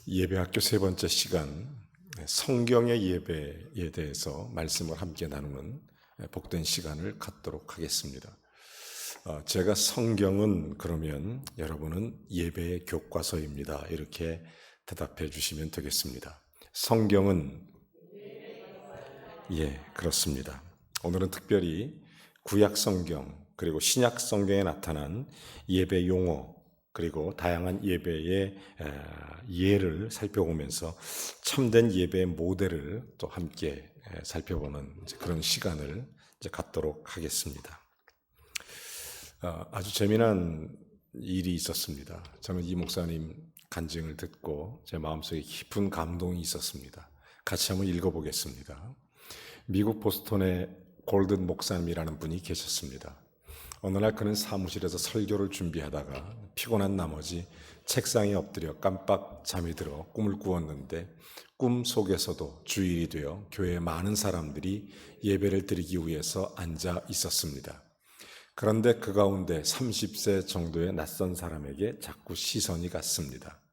예배학교 세 번째 시간, 성경의 예배에 대해서 말씀을 함께 나누는 복된 시간을 갖도록 하겠습니다. 제가 성경은 그러면 여러분은 예배의 교과서입니다, 이렇게 대답해 주시면 되겠습니다. 성경은 그렇습니다. 오늘은 특별히 구약 성경 그리고 신약 성경에 나타난 예배 용어 그리고 다양한 예배의 예를 살펴보면서 참된 예배의 모델을 또 함께 살펴보는 그런 시간을 갖도록 하겠습니다. 아주 재미난 일이 있었습니다. 저는 이 목사님 간증을 듣고 제 마음속에 깊은 감동이 있었습니다. 같이 한번 읽어보겠습니다. 미국 보스턴에 골든 목사님이라는 분이 계셨습니다. 어느 날 그는 사무실에서 설교를 준비하다가 피곤한 나머지 책상에 엎드려 깜빡 잠이 들어 꿈을 꾸었는데 꿈 속에서도 주일이 되어 교회에 많은 사람들이 예배를 드리기 위해서 앉아 있었습니다. 그런데 그 가운데 30세 정도의 낯선 사람에게 자꾸 시선이 갔습니다.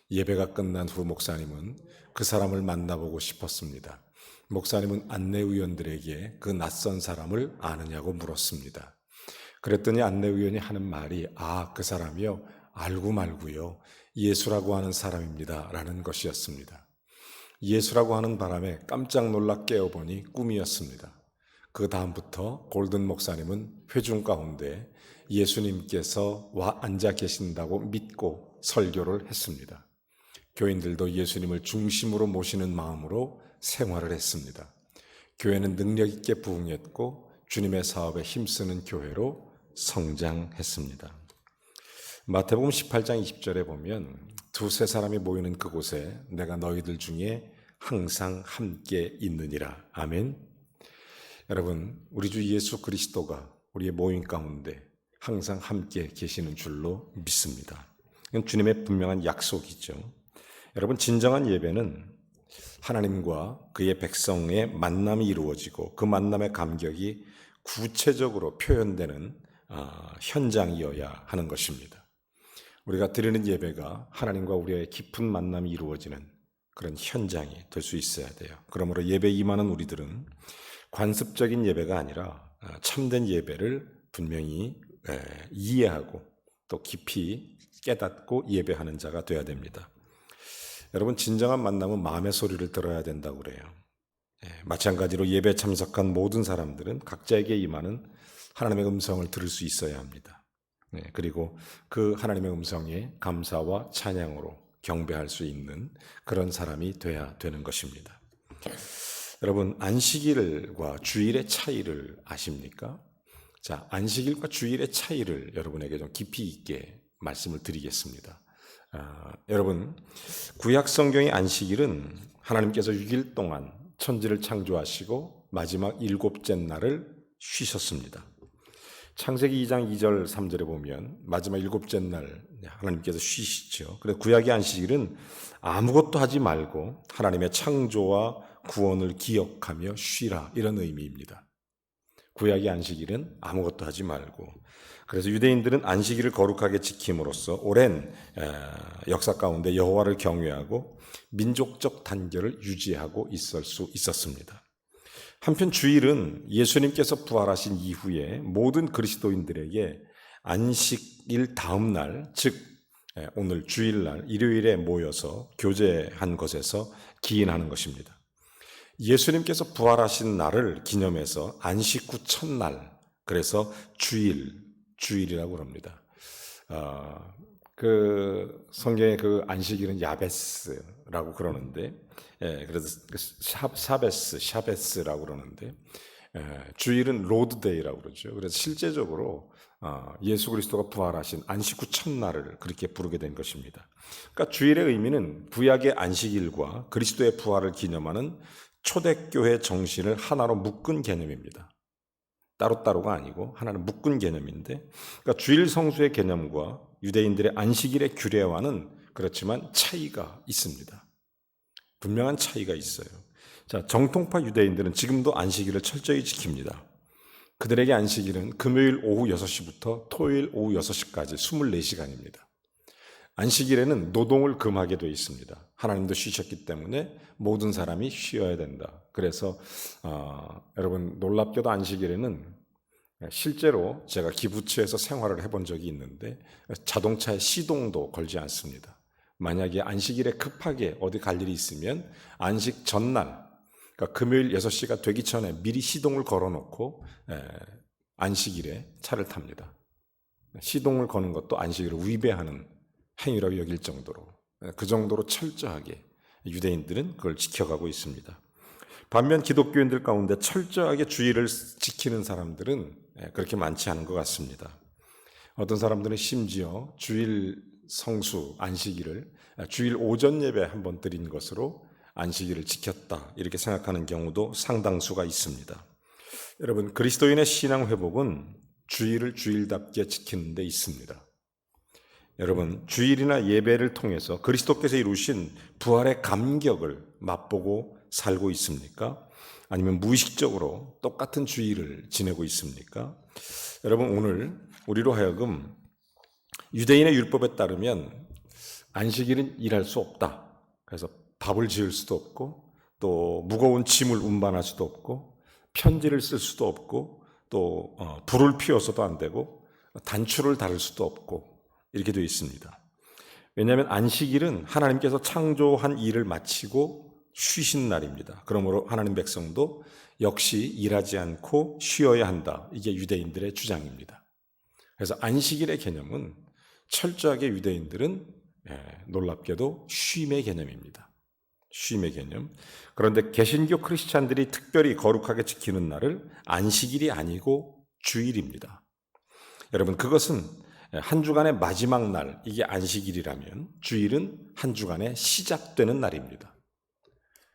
예배가 끝난 후 목사님은 그 사람을 만나보고 싶었습니다. 목사님은 안내위원들에게 그 낯선 사람을 아느냐고 물었습니다. 그랬더니 안내위원이 하는 말이 그 사람이요, 알고 말고요, 예수라고 하는 사람입니다 라는 것이었습니다. 예수라고 하는 바람에 깜짝 놀라 깨어보니 꿈이었습니다. 그 다음부터 골든 목사님은 회중 가운데 예수님께서 와 앉아 계신다고 믿고 설교를 했습니다. 교인들도 예수님을 중심으로 모시는 마음으로 생활을 했습니다. 교회는 능력 있게 부흥했고 주님의 사업에 힘쓰는 교회로 성장했습니다. 마태복음 18장 20절에 보면 두세 사람이 모이는 그곳에 내가 너희들 중에 항상 함께 있느니라. 아멘. 여러분, 우리 주 예수 그리스도가 우리의 모임 가운데 항상 함께 계시는 줄로 믿습니다. 이건 주님의 분명한 약속이죠. 여러분, 진정한 예배는 하나님과 그의 백성의 만남이 이루어지고 그 만남의 감격이 구체적으로 표현되는 현장이어야 하는 것입니다. 우리가 드리는 예배가 하나님과 우리의 깊은 만남이 이루어지는 그런 현장이 될 수 있어야 돼요. 그러므로 예배에 임하는 우리들은 관습적인 예배가 아니라 참된 예배를 분명히 이해하고 또 깊이 깨닫고 예배하는 자가 되어야 됩니다. 여러분, 진정한 만남은 마음의 소리를 들어야 된다고 그래요. 마찬가지로 예배에 참석한 모든 사람들은 각자에게 임하는 하나님의 음성을 들을 수 있어야 합니다. 그리고 그 하나님의 음성에 감사와 찬양으로 경배할 수 있는 그런 사람이 돼야 되는 것입니다. 여러분, 안식일과 주일의 차이를 아십니까? 자, 안식일과 주일의 차이를 여러분에게 좀 깊이 있게 말씀을 드리겠습니다. 여러분, 구약 성경의 안식일은 하나님께서 6일 동안 천지를 창조하시고 마지막 7째 날을 쉬셨습니다. 창세기 2장 2절 3절에 보면 마지막 7째 날 하나님께서 쉬시죠. 그래서 구약의 안식일은 아무것도 하지 말고 하나님의 창조와 구원을 기억하며 쉬라, 이런 의미입니다. 구약의 안식일은 아무것도 하지 말고, 그래서 유대인들은 안식일을 거룩하게 지킴으로써 오랜 역사 가운데 여호와를 경외하고 민족적 단결을 유지하고 있을 수 있었습니다. 한편 주일은 예수님께서 부활하신 이후에 모든 그리스도인들에게 안식일 다음 날, 즉 오늘 주일날 일요일에 모여서 교제한 것에서 기인하는 것입니다. 예수님께서 부활하신 날을 기념해서 안식 후 첫날, 그래서 주일이라고 합니다. 그 성경의 그 안식일은 야베스라고 그러는데, 그래서 샤베스라고 그러는데, 주일은 로드데이라고 그러죠. 그래서 실제적으로 예수 그리스도가 부활하신 안식 후 첫날을 그렇게 부르게 된 것입니다. 그러니까 주일의 의미는 구약의 안식일과 그리스도의 부활을 기념하는 초대교회 정신을 하나로 묶은 개념입니다. 따로따로가 아니고 하나는 묶은 개념인데, 그러니까 주일 성수의 개념과 유대인들의 안식일의 규례와는 그렇지만 차이가 있습니다. 분명한 차이가 있어요. 자, 정통파 유대인들은 지금도 안식일을 철저히 지킵니다. 그들에게 안식일은 금요일 오후 6시부터 토요일 오후 6시까지 24시간입니다. 안식일에는 노동을 금하게 되어 있습니다. 하나님도 쉬셨기 때문에 모든 사람이 쉬어야 된다. 그래서 여러분 놀랍게도 안식일에는 실제로 제가 기부처에서 생활을 해본 적이 있는데 자동차에 시동도 걸지 않습니다. 만약에 안식일에 급하게 어디 갈 일이 있으면 안식 전날, 그러니까 금요일 6시가 되기 전에 미리 시동을 걸어놓고 안식일에 차를 탑니다. 시동을 거는 것도 안식일을 위배하는 행위라고 여길 정도로, 그 정도로 철저하게 유대인들은 그걸 지켜가고 있습니다. 반면 기독교인들 가운데 철저하게 주일을 지키는 사람들은 그렇게 많지 않은 것 같습니다. 어떤 사람들은 심지어 주일 성수 안식일을 주일 오전 예배 한번 드린 것으로 안식일을 지켰다 이렇게 생각하는 경우도 상당수가 있습니다. 여러분, 그리스도인의 신앙 회복은 주일을 주일답게 지키는 데 있습니다. 여러분, 주일이나 예배를 통해서 그리스도께서 이루신 부활의 감격을 맛보고 살고 있습니까? 아니면 무의식적으로 똑같은 주일을 지내고 있습니까? 여러분, 오늘 우리로 하여금 유대인의 율법에 따르면 안식일은 일할 수 없다. 그래서 밥을 지을 수도 없고 또 무거운 짐을 운반할 수도 없고 편지를 쓸 수도 없고 또 불을 피워서도 안 되고 단추를 다룰 수도 없고 이렇게 되어 있습니다. 왜냐하면 안식일은 하나님께서 창조한 일을 마치고 쉬신 날입니다. 그러므로 하나님 백성도 역시 일하지 않고 쉬어야 한다. 이게 유대인들의 주장입니다. 그래서 안식일의 개념은 철저하게 유대인들은 놀랍게도 쉼의 개념입니다. 쉼의 개념. 그런데 개신교 크리스찬들이 특별히 거룩하게 지키는 날을 안식일이 아니고 주일입니다. 여러분, 그것은 한 주간의 마지막 날, 이게 안식일이라면 주일은 한 주간의 시작되는 날입니다.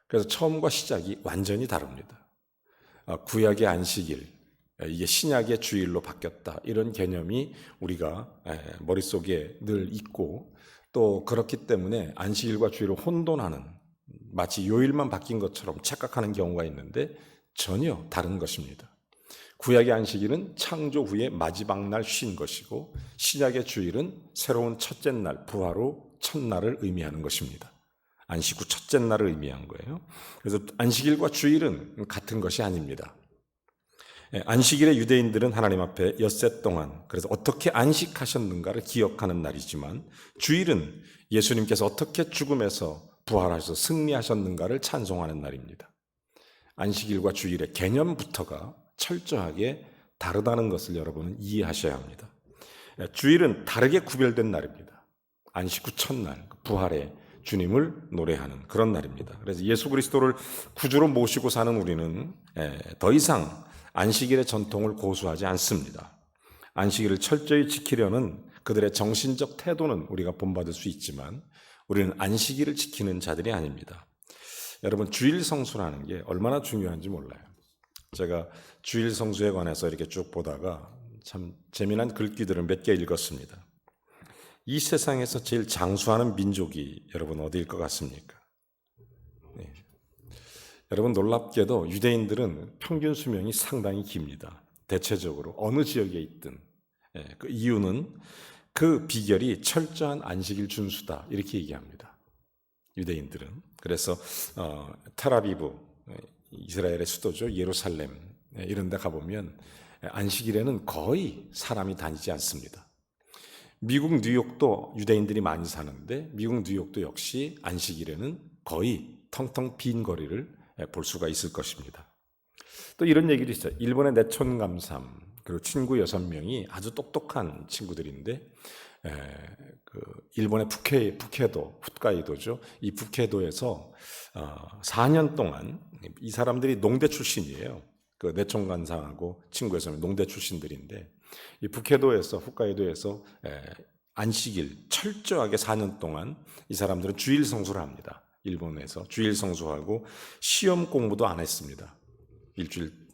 그래서 처음과 시작이 완전히 다릅니다. 구약의 안식일, 이게 신약의 주일로 바뀌었다. 이런 개념이 우리가 머릿속에 늘 있고 또 그렇기 때문에 안식일과 주일을 혼돈하는, 마치 요일만 바뀐 것처럼 착각하는 경우가 있는데 전혀 다른 것입니다. 구약의 안식일은 창조 후에 마지막 날 쉰 것이고 신약의 주일은 새로운 첫째 날, 부활 후 첫날을 의미하는 것입니다. 안식 후 첫째 날을 의미한 거예요. 그래서 안식일과 주일은 같은 것이 아닙니다. 안식일에 유대인들은 하나님 앞에 엿새 동안 그래서 어떻게 안식하셨는가를 기억하는 날이지만 주일은 예수님께서 어떻게 죽음에서 부활하셔서 승리하셨는가를 찬송하는 날입니다. 안식일과 주일의 개념부터가 철저하게 다르다는 것을 여러분은 이해하셔야 합니다. 주일은 다르게 구별된 날입니다. 안식 후 첫날, 부활의 주님을 노래하는 그런 날입니다. 그래서 예수 그리스도를 구주로 모시고 사는 우리는 더 이상 안식일의 전통을 고수하지 않습니다. 안식일을 철저히 지키려는 그들의 정신적 태도는 우리가 본받을 수 있지만 우리는 안식일을 지키는 자들이 아닙니다. 여러분, 주일 성수라는 게 얼마나 중요한지 몰라요. 제가 주일 성수에 관해서 이렇게 쭉 보다가 참 재미난 글귀들을 몇 개 읽었습니다. 이 세상에서 제일 장수하는 민족이 여러분 어디일 것 같습니까? 네. 여러분, 놀랍게도 유대인들은 평균 수명이 상당히 깁니다. 대체적으로 어느 지역에 있든. 그 이유는 그 비결이 철저한 안식일 준수다 이렇게 얘기합니다. 유대인들은. 그래서 텔아비브, 이스라엘의 수도죠. 예루살렘 이런 데 가보면 안식일에는 거의 사람이 다니지 않습니다. 미국 뉴욕도 유대인들이 많이 사는데 미국 뉴욕도 역시 안식일에는 거의 텅텅 빈 거리를 볼 수가 있을 것입니다. 또 이런 얘기도 있어요. 일본의 내촌감삼 그리고 친구 6명이 아주 똑똑한 친구들인데 일본의 북해도, 홋카이도죠. 이 북해도에서 4년 동안 이 사람들이 농대 출신이에요. 그 내촌간상하고 친구 6명 농대 출신들인데 이 북해도에서, 홋카이도에서 안식일 철저하게 4년 동안 이 사람들은 주일 성수를 합니다. 일본에서 주일 성수하고 시험 공부도 안 했습니다. 일주일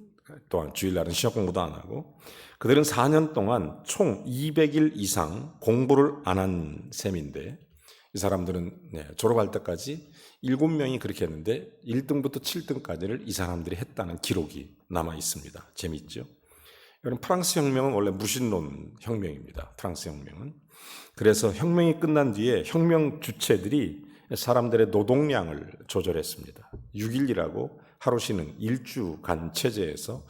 동안 주일날은 시험 공부도 안 하고 그들은 4년 동안 총 200일 이상 공부를 안 한 셈인데 이 사람들은 졸업할 때까지 7명이 그렇게 했는데 1등부터 7등까지를 이 사람들이 했다는 기록이 남아 있습니다. 재미있죠? 여러분, 프랑스 혁명은 원래 무신론 혁명입니다. 프랑스 혁명은. 그래서 혁명이 끝난 뒤에 혁명 주체들이 사람들의 노동량을 조절했습니다. 6일이라고 하루 쉬는 일주간 체제에서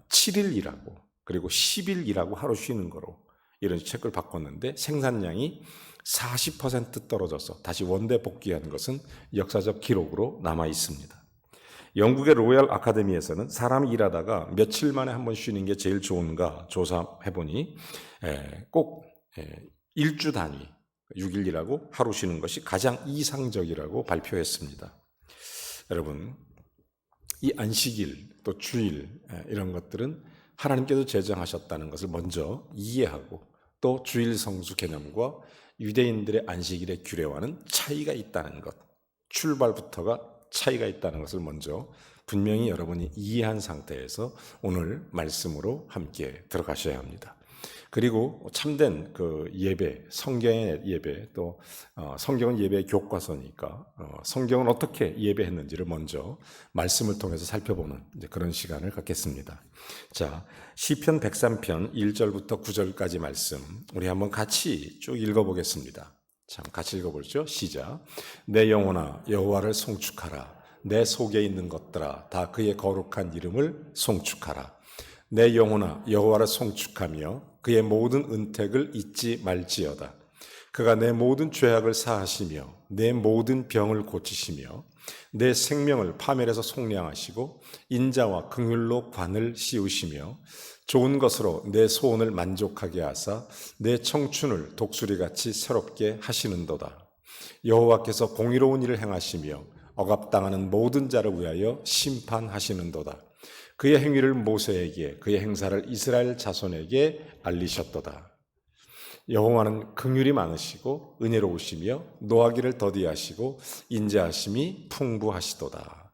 7일 일하고 그리고 10일 일하고 하루 쉬는 거로 이런 책을 바꿨는데 생산량이 40% 떨어져서 다시 원대 복귀한 것은 역사적 기록으로 남아 있습니다. 영국의 로얄 아카데미에서는 사람이 일하다가 며칠 만에 한 번 쉬는 게 제일 좋은가 조사해보니 꼭 일주 단위 6일 일하고 하루 쉬는 것이 가장 이상적이라고 발표했습니다. 여러분, 이 안식일 또 주일 이런 것들은 하나님께서 제정하셨다는 것을 먼저 이해하고 또 주일 성수 개념과 유대인들의 안식일의 규례와는 차이가 있다는 것, 출발부터가 차이가 있다는 것을 먼저 분명히 여러분이 이해한 상태에서 오늘 말씀으로 함께 들어가셔야 합니다. 그리고 참된 그 예배, 성경의 예배, 또 성경은 예배의 교과서니까 성경은 어떻게 예배했는지를 먼저 말씀을 통해서 살펴보는 이제 그런 시간을 갖겠습니다. 자, 시편 103편 1절부터 9절까지 말씀 우리 한번 같이 쭉 읽어보겠습니다. 참 같이 읽어보죠. 시작. 내 영혼아 여호와를 송축하라. 내 속에 있는 것들아 다 그의 거룩한 이름을 송축하라. 내 영혼아 여호와를 송축하며 그의 모든 은택을 잊지 말지어다. 그가 내 모든 죄악을 사하시며 내 모든 병을 고치시며 내 생명을 파멸에서 속량하시고 인자와 긍휼로 관을 씌우시며 좋은 것으로 내 소원을 만족하게 하사 내 청춘을 독수리같이 새롭게 하시는도다. 여호와께서 공의로운 일을 행하시며 억압당하는 모든 자를 위하여 심판하시는도다. 그의 행위를 모세에게 그의 행사를 이스라엘 자손에게 알리셨도다. 여호와는 긍휼이 많으시고 은혜로우시며 노하기를 더디하시고 인자하심이 풍부하시도다.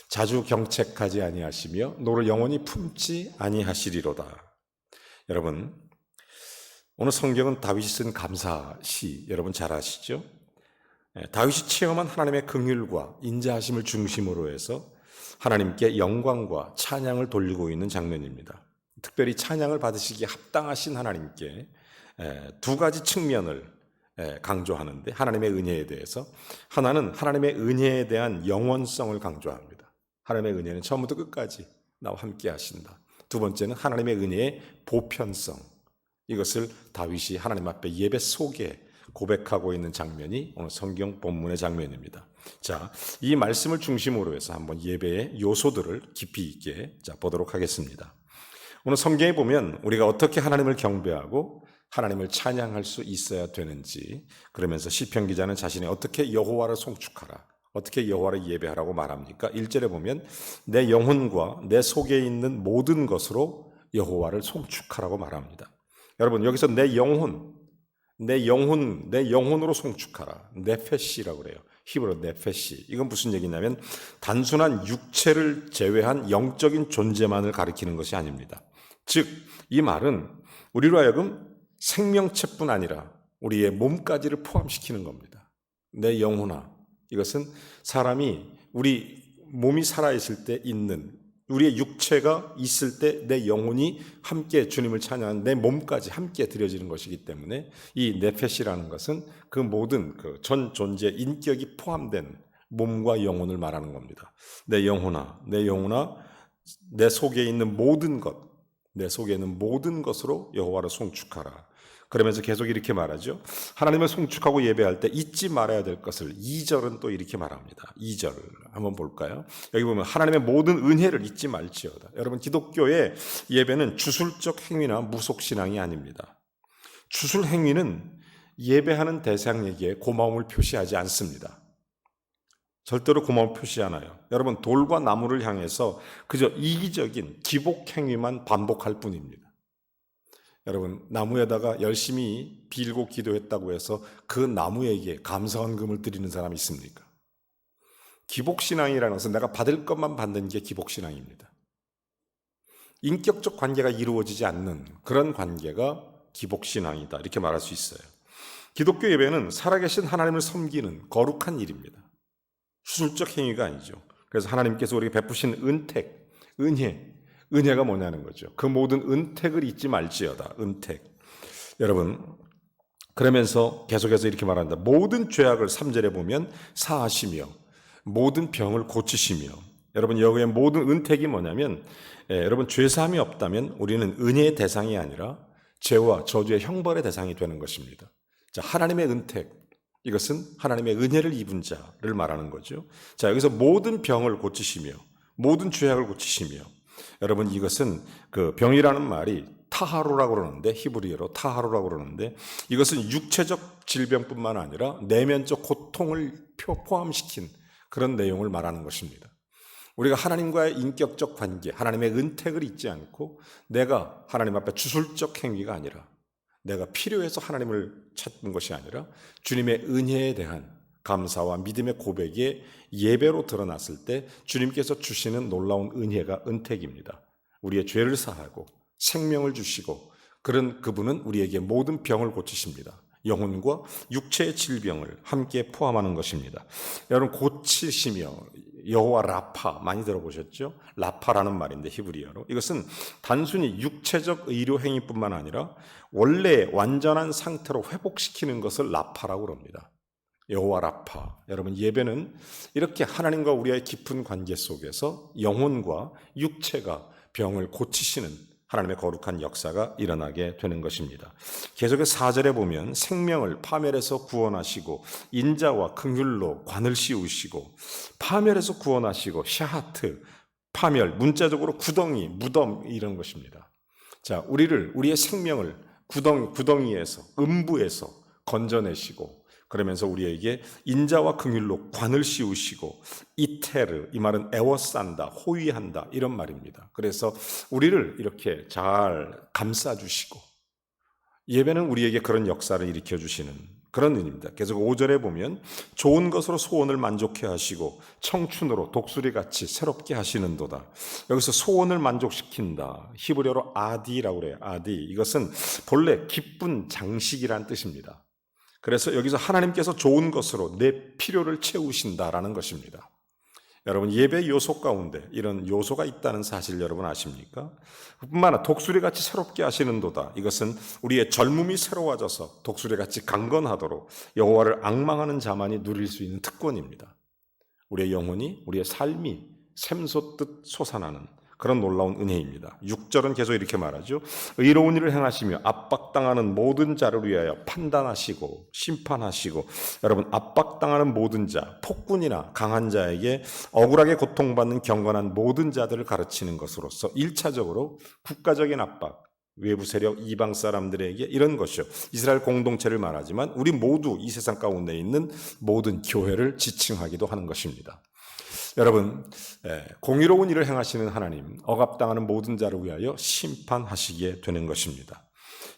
자주 경책하지 아니하시며 노를 영원히 품지 아니하시리로다. 여러분, 오늘 성경은 다윗이 쓴 감사시 여러분 잘 아시죠? 다윗이 체험한 하나님의 긍휼과 인자하심을 중심으로 해서 하나님께 영광과 찬양을 돌리고 있는 장면입니다. 특별히 찬양을 받으시기에 합당하신 하나님께 두 가지 측면을 강조하는데 하나님의 은혜에 대해서 하나는 하나님의 은혜에 대한 영원성을 강조합니다. 하나님의 은혜는 처음부터 끝까지 나와 함께 하신다. 두 번째는 하나님의 은혜의 보편성. 이것을 다윗이 하나님 앞에 예배 속에 고백하고 있는 장면이 오늘 성경 본문의 장면입니다. 자, 이 말씀을 중심으로 해서 한번 예배의 요소들을 깊이 있게 보도록 하겠습니다. 오늘 성경에 보면 우리가 어떻게 하나님을 경배하고 하나님을 찬양할 수 있어야 되는지, 그러면서 시편 기자는 자신이 어떻게 여호와를 송축하라, 어떻게 여호와를 예배하라고 말합니까? 1절에 보면 내 영혼과 내 속에 있는 모든 것으로 여호와를 송축하라고 말합니다. 여러분, 여기서 내 영혼으로 송축하라. 네페시라고 그래요. 히브리어 네페시. 이건 무슨 얘기냐면 단순한 육체를 제외한 영적인 존재만을 가리키는 것이 아닙니다. 즉, 이 말은 우리로 하여금 생명체뿐 아니라 우리의 몸까지를 포함시키는 겁니다. 내 영혼아. 이것은 사람이 우리 몸이 살아있을 때 있는 우리의 육체가 있을 때 내 영혼이 함께 주님을 찬양하는 내 몸까지 함께 드려지는 것이기 때문에 이 네페시라는 것은 그 모든 그 전 존재 인격이 포함된 몸과 영혼을 말하는 겁니다. 내 영혼아, 내 속에 있는 모든 것, 내 속에 있는 모든 것으로 여호와를 송축하라. 그러면서 계속 이렇게 말하죠. 하나님을 송축하고 예배할 때 잊지 말아야 될 것을 2절은 또 이렇게 말합니다. 2절 한번 볼까요? 여기 보면 하나님의 모든 은혜를 잊지 말지어다. 여러분, 기독교의 예배는 주술적 행위나 무속신앙이 아닙니다. 주술 행위는 예배하는 대상에게 고마움을 표시하지 않습니다. 절대로 고마움을 표시하지 않아요. 여러분, 돌과 나무를 향해서 그저 이기적인 기복 행위만 반복할 뿐입니다. 여러분, 나무에다가 열심히 빌고 기도했다고 해서 그 나무에게 감사헌금을 드리는 사람이 있습니까? 기복신앙이라는 것은 내가 받을 것만 받는 게 기복신앙입니다. 인격적 관계가 이루어지지 않는 그런 관계가 기복신앙이다, 이렇게 말할 수 있어요. 기독교 예배는 살아계신 하나님을 섬기는 거룩한 일입니다. 수술적 행위가 아니죠. 그래서 하나님께서 우리에게 베푸신 은택, 은혜가 뭐냐는 거죠. 그 모든 은택을 잊지 말지어다. 은택. 여러분, 그러면서 계속해서 이렇게 말한다. 모든 죄악을 3절에 보면 사하시며 모든 병을 고치시며. 여러분 여기에 모든 은택이 뭐냐면 여러분 죄사함이 없다면 우리는 은혜의 대상이 아니라 죄와 저주의 형벌의 대상이 되는 것입니다. 자, 하나님의 은택, 이것은 하나님의 은혜를 입은 자를 말하는 거죠. 자, 여기서 모든 병을 고치시며 모든 죄악을 고치시며. 여러분 이것은 그 병이라는 말이 타하루라고 그러는데, 히브리어로 타하루라고 그러는데, 이것은 육체적 질병뿐만 아니라 내면적 고통을 포함시킨 그런 내용을 말하는 것입니다. 우리가 하나님과의 인격적 관계, 하나님의 은택을 잊지 않고 내가 하나님 앞에 주술적 행위가 아니라 내가 필요해서 하나님을 찾는 것이 아니라 주님의 은혜에 대한 감사와 믿음의 고백이 예배로 드러났을 때 주님께서 주시는 놀라운 은혜가 은택입니다. 우리의 죄를 사하고 생명을 주시고 그런 그분은 우리에게 모든 병을 고치십니다. 영혼과 육체의 질병을 함께 포함하는 것입니다. 여러분 고치시며 여호와 라파 많이 들어보셨죠? 라파라는 말인데 히브리어로 이것은 단순히 육체적 의료 행위뿐만 아니라 원래 완전한 상태로 회복시키는 것을 라파라고 합니다. 여호와 라파. 여러분 예배는 이렇게 하나님과 우리의 깊은 관계 속에서 영혼과 육체가 병을 고치시는 하나님의 거룩한 역사가 일어나게 되는 것입니다. 계속해서 4절에 보면 생명을 파멸에서 구원하시고 인자와 긍휼로 관을 씌우시고 파멸에서 구원하시고 샤하트, 파멸, 문자적으로 구덩이, 무덤 이런 것입니다. 자, 우리의 생명을 구덩이에서 음부에서 건져내시고 그러면서 우리에게 인자와 긍휼로 관을 씌우시고 이테르, 이 말은 애워싼다, 호위한다 이런 말입니다. 그래서 우리를 이렇게 잘 감싸주시고 예배는 우리에게 그런 역사를 일으켜주시는 그런 의미입니다. 계속 5절에 보면 좋은 것으로 소원을 만족해 하시고 청춘으로 독수리같이 새롭게 하시는도다. 여기서 소원을 만족시킨다. 히브리어로 아디라고 그래요. 아디. 이것은 본래 기쁜 장식이란 뜻입니다. 그래서 여기서 하나님께서 좋은 것으로 내 필요를 채우신다라는 것입니다. 여러분 예배 요소 가운데 이런 요소가 있다는 사실 여러분 아십니까? 뿐만 아니라 독수리같이 새롭게 하시는도다. 이것은 우리의 젊음이 새로워져서 독수리같이 강건하도록 여호와를 앙망하는 자만이 누릴 수 있는 특권입니다. 우리의 영혼이 우리의 삶이 샘솟듯 솟아나는 그런 놀라운 은혜입니다. 6절은 계속 이렇게 말하죠. 의로운 일을 행하시며 압박당하는 모든 자를 위하여 판단하시고 심판하시고. 여러분 압박당하는 모든 자, 폭군이나 강한 자에게 억울하게 고통받는 경건한 모든 자들을 가르치는 것으로서 1차적으로 국가적인 압박, 외부 세력, 이방 사람들에게 이런 것이요. 이스라엘 공동체를 말하지만 우리 모두 이 세상 가운데 있는 모든 교회를 지칭하기도 하는 것입니다. 여러분 공의로운 일을 행하시는 하나님, 억압당하는 모든 자를 위하여 심판하시게 되는 것입니다.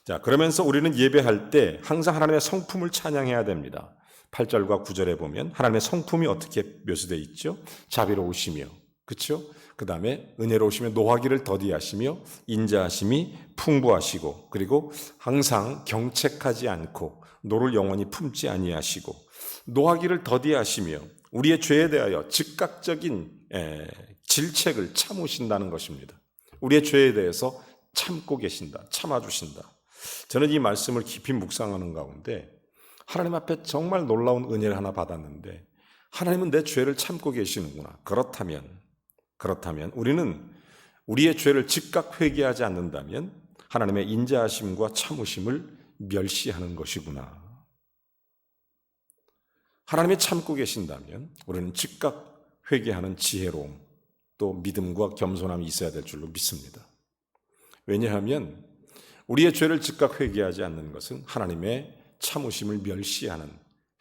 자, 그러면서 우리는 예배할 때 항상 하나님의 성품을 찬양해야 됩니다. 8절과 9절에 보면 하나님의 성품이 어떻게 묘사되어 있죠? 자비로우시며, 그렇죠? 그 다음에 은혜로우시며 노하기를 더디하시며 인자하심이 풍부하시고 그리고 항상 경책하지 않고 노를 영원히 품지 아니하시고 노하기를 더디하시며 우리의 죄에 대하여 즉각적인 질책을 참으신다는 것입니다. 우리의 죄에 대해서 참고 계신다, 참아주신다. 저는 이 말씀을 깊이 묵상하는 가운데 하나님 앞에 정말 놀라운 은혜를 하나 받았는데 하나님은 내 죄를 참고 계시는구나. 그렇다면 우리는 우리의 죄를 즉각 회개하지 않는다면 하나님의 인자하심과 참으심을 멸시하는 것이구나. 하나님이 참고 계신다면 우리는 즉각 회개하는 지혜로움 또 믿음과 겸손함이 있어야 될 줄로 믿습니다. 왜냐하면 우리의 죄를 즉각 회개하지 않는 것은 하나님의 참으심을 멸시하는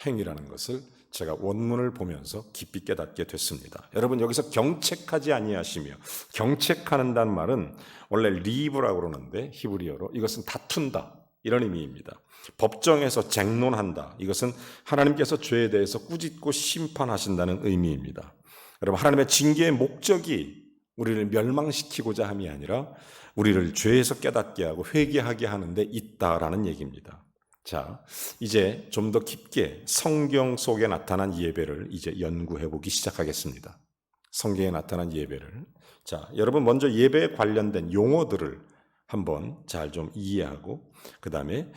행위라는 것을 제가 원문을 보면서 깊이 깨닫게 됐습니다. 여러분 여기서 경책하지 아니하시며, 경책하는다는 말은 원래 리브라고 그러는데 히브리어로 이것은 다툰다 이런 의미입니다. 법정에서 쟁론한다. 이것은 하나님께서 죄에 대해서 꾸짖고 심판하신다는 의미입니다. 여러분 하나님의 징계의 목적이 우리를 멸망시키고자 함이 아니라 우리를 죄에서 깨닫게 하고 회개하게 하는 데 있다라는 얘기입니다. 자, 이제 좀 더 깊게 성경 속에 나타난 예배를 이제 연구해 보기 시작하겠습니다. 성경에 나타난 예배를. 자, 여러분 먼저 예배에 관련된 용어들을 한번 잘 좀 이해하고 그 다음에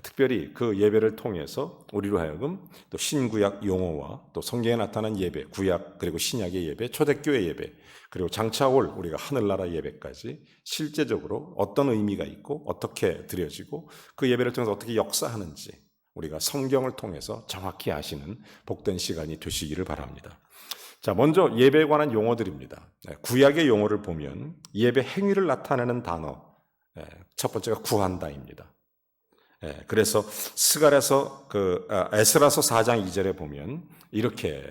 특별히 그 예배를 통해서 우리로 하여금 또 신구약 용어와 또 성경에 나타난 예배, 구약 그리고 신약의 예배, 초대교회 예배 그리고 장차 올 우리가 하늘나라 예배까지 실제적으로 어떤 의미가 있고 어떻게 드려지고 그 예배를 통해서 어떻게 역사하는지 우리가 성경을 통해서 정확히 아시는 복된 시간이 되시기를 바랍니다. 자, 먼저 예배에 관한 용어들입니다. 구약의 용어를 보면 예배 행위를 나타내는 단어 첫 번째가 구한다입니다. 그래서 스가랴서 에스라서 4장 2절에 보면 이렇게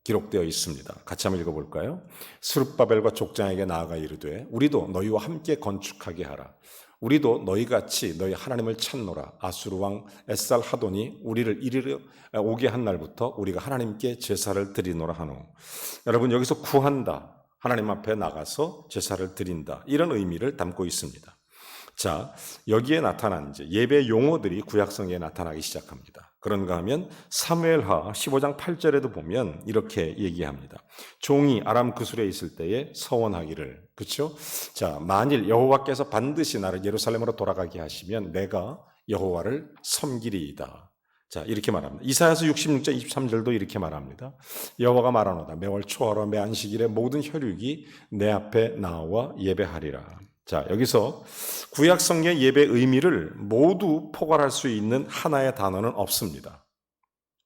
기록되어 있습니다. 같이 한번 읽어볼까요? 스룹바벨과 족장에게 나아가 이르되 우리도 너희와 함께 건축하게 하라. 우리도 너희같이 너희 하나님을 찾노라. 아수르 왕 에살 하돈이 우리를 이리로 오게 한 날부터 우리가 하나님께 제사를 드리노라 하노. 여러분 여기서 구한다, 하나님 앞에 나가서 제사를 드린다, 이런 의미를 담고 있습니다. 자, 여기에 나타난 이제 예배 용어들이 구약성경에 나타나기 시작합니다. 그런가 하면 사무엘하 15장 8절에도 보면 이렇게 얘기합니다. 종이 아람 그술에 있을 때에 서원하기를, 그렇죠? 자, 만일 여호와께서 반드시 나를 예루살렘으로 돌아가게 하시면 내가 여호와를 섬기리이다. 자, 이렇게 말합니다. 이사야서 66장 23절도 이렇게 말합니다. 여호와가 말하노다. 매월 초하루 매 안식일에 모든 혈육이 내 앞에 나와 예배하리라. 자, 여기서 구약 성경의 예배 의미를 모두 포괄할 수 있는 하나의 단어는 없습니다.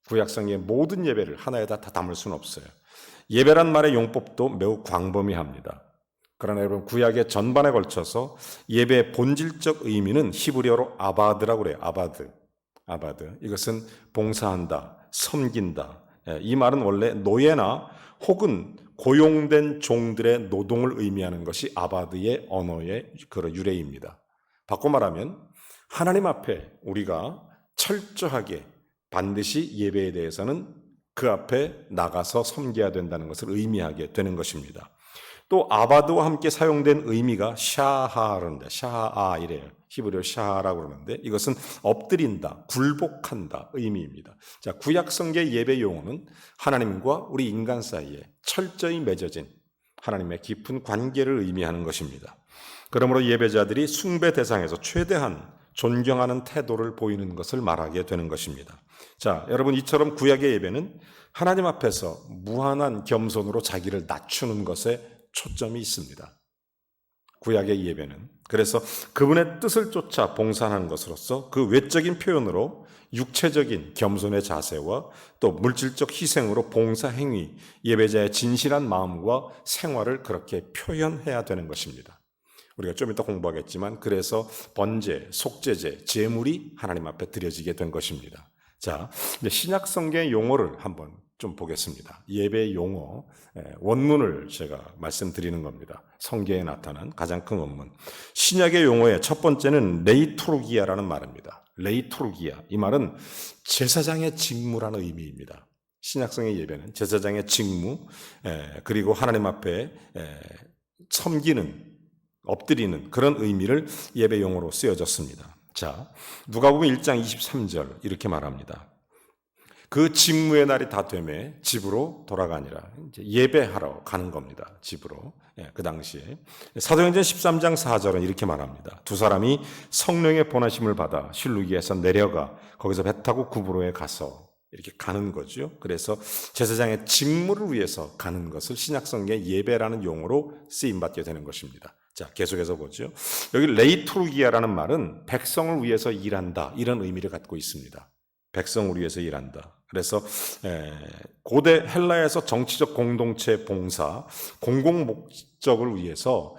구약 성경의 모든 예배를 하나에다 다 담을 수는 없어요. 예배란 말의 용법도 매우 광범위합니다. 그러나 여러분 구약의 전반에 걸쳐서 예배의 본질적 의미는 히브리어로 아바드라고 그래요. 아바드. 이것은 봉사한다, 섬긴다. 이 말은 원래 노예나 혹은 고용된 종들의 노동을 의미하는 것이 아바드의 언어의 그런 유래입니다. 바꿔 말하면 하나님 앞에 우리가 철저하게 반드시 예배에 대해서는 그 앞에 나가서 섬겨야 된다는 것을 의미하게 되는 것입니다. 또 아바드와 함께 사용된 의미가 샤하인데 샤하 이래요. 히브리어 샤하라고 그러는데 이것은 엎드린다, 굴복한다 의미입니다. 자, 구약 성경의 예배 용어는 하나님과 우리 인간 사이에 철저히 맺어진 하나님의 깊은 관계를 의미하는 것입니다. 그러므로 예배자들이 숭배 대상에서 최대한 존경하는 태도를 보이는 것을 말하게 되는 것입니다. 자, 여러분 이처럼 구약의 예배는 하나님 앞에서 무한한 겸손으로 자기를 낮추는 것에 초점이 있습니다. 구약의 예배는 그래서 그분의 뜻을 쫓아 봉사하는 것으로서 그 외적인 표현으로 육체적인 겸손의 자세와 또 물질적 희생으로 봉사 행위, 예배자의 진실한 마음과 생활을 그렇게 표현해야 되는 것입니다. 우리가 좀 이따 공부하겠지만 그래서 번제, 속죄제, 제물이 하나님 앞에 드려지게 된 것입니다. 자, 이제 신약 성경의 용어를 한번 좀 보겠습니다. 예배 용어 원문을 제가 말씀드리는 겁니다. 성경에 나타난 가장 큰 원문. 신약의 용어의 첫 번째는 레이토르기아라는 말입니다. 레이토르기아, 이 말은 제사장의 직무라는 의미입니다. 신약성의 예배는 제사장의 직무 그리고 하나님 앞에 섬기는, 엎드리는 그런 의미를 예배 용어로 쓰여졌습니다. 자, 누가복음 1장 23절 이렇게 말합니다. 그 직무의 날이 다 되매 집으로 돌아가니라. 이제 예배하러 가는 겁니다. 집으로. 그 당시에. 사도행전 13장 4절은 이렇게 말합니다. 두 사람이 성령의 보내심을 받아 실루기에서 내려가 거기서 배 타고 구브로에 가서 이렇게 가는 거죠. 그래서 제사장의 직무를 위해서 가는 것을 신약성경의 예배라는 용어로 쓰임받게 되는 것입니다. 자, 계속해서 보죠. 여기 레이투르기아라는 말은 백성을 위해서 일한다, 이런 의미를 갖고 있습니다. 백성을 위해서 일한다. 그래서 고대 헬라에서 정치적 공동체 봉사, 공공 목적을 위해서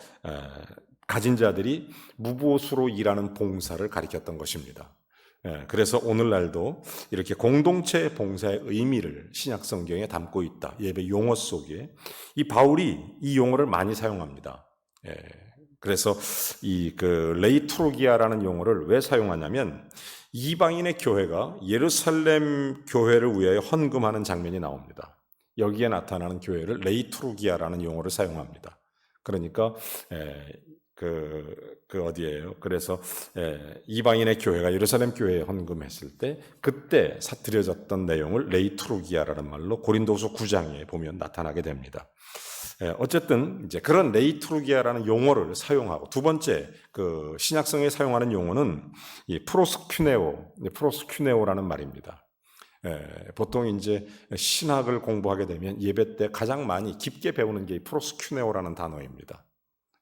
가진 자들이 무보수로 일하는 봉사를 가리켰던 것입니다. 그래서 오늘날도 이렇게 공동체 봉사의 의미를 신약 성경에 담고 있다. 예배 용어 속에 이 바울이 이 용어를 많이 사용합니다. 그래서 이 레이투르기아라는 용어를 왜 사용하냐면 이방인의 교회가 예루살렘 교회를 위하여 헌금하는 장면이 나옵니다. 여기에 나타나는 교회를 레이투르기아라는 용어를 사용합니다. 그러니까 어디예요? 그래서 이방인의 교회가 예루살렘 교회에 헌금했을 때 그때 사드려졌던 내용을 레이투르기아라는 말로 고린도후서 9장에 보면 나타나게 됩니다. 어쨌든 이제 그런 레이투르기아라는 용어를 사용하고, 두 번째 그 신약성에 사용하는 용어는 이 프로스큐네오라는 말입니다. 보통 이제 신학을 공부하게 되면 예배 때 가장 많이 깊게 배우는 게 프로스큐네오라는 단어입니다.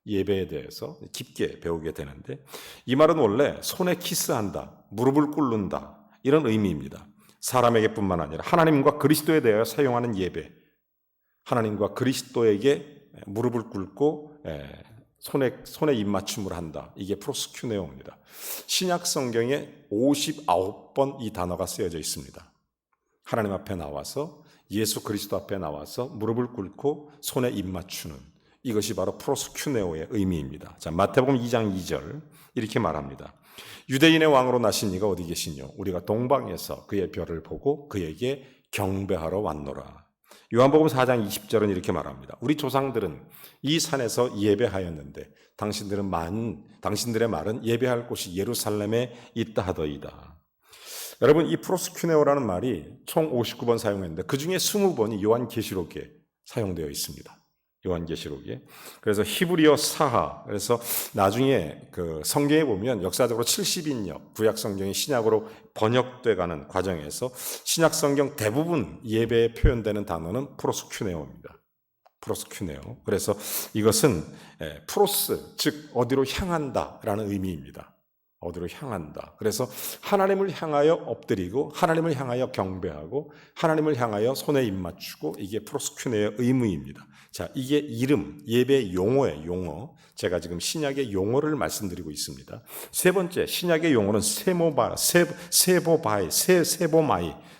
예배에 대해서 깊게 배우게 되는데, 이 말은 원래 손에 키스한다, 무릎을 꿇는다, 이런 의미입니다. 사람에게뿐만 아니라 하나님과 그리스도에 대하여 사용하는 예배, 하나님과 그리스도에게 무릎을 꿇고 손에 입맞춤을 한다. 이게 프로스큐네오입니다. 신약 성경에 59번 이 단어가 쓰여져 있습니다. 하나님 앞에 나와서, 예수 그리스도 앞에 나와서 무릎을 꿇고 손에 입맞추는, 이것이 바로 프로스큐네오의 의미입니다. 자, 마태복음 2장 2절 이렇게 말합니다. 유대인의 왕으로 나신 이가 어디 계시뇨? 우리가 동방에서 그의 별을 보고 그에게 경배하러 왔노라. 요한복음 4장 20절은 이렇게 말합니다. 우리 조상들은 이 산에서 예배하였는데 당신들의 말은 예배할 곳이 예루살렘에 있다 하더이다. 여러분, 이 프로스큐네오라는 말이 총 59번 사용했는데 그 중에 20번이 요한계시록에 사용되어 있습니다. 요한계시록에. 그래서 히브리어 사하, 그래서 나중에 그 성경에 보면 역사적으로 70인역 구약 성경이 신약으로 번역돼가는 과정에서 신약 성경 대부분 예배에 표현되는 단어는 프로스큐네오입니다. 프로스큐네오. 그래서 이것은 프로스, 즉 어디로 향한다라는 의미입니다. 어디로 향한다. 그래서 하나님을 향하여 엎드리고 하나님을 향하여 경배하고 하나님을 향하여 손에 입맞추고, 이게 프로스큐네의 의무입니다. 자, 이게 이름, 예배 용어의 용어. 제가 지금 신약의 용어를 말씀드리고 있습니다. 세 번째, 신약의 용어는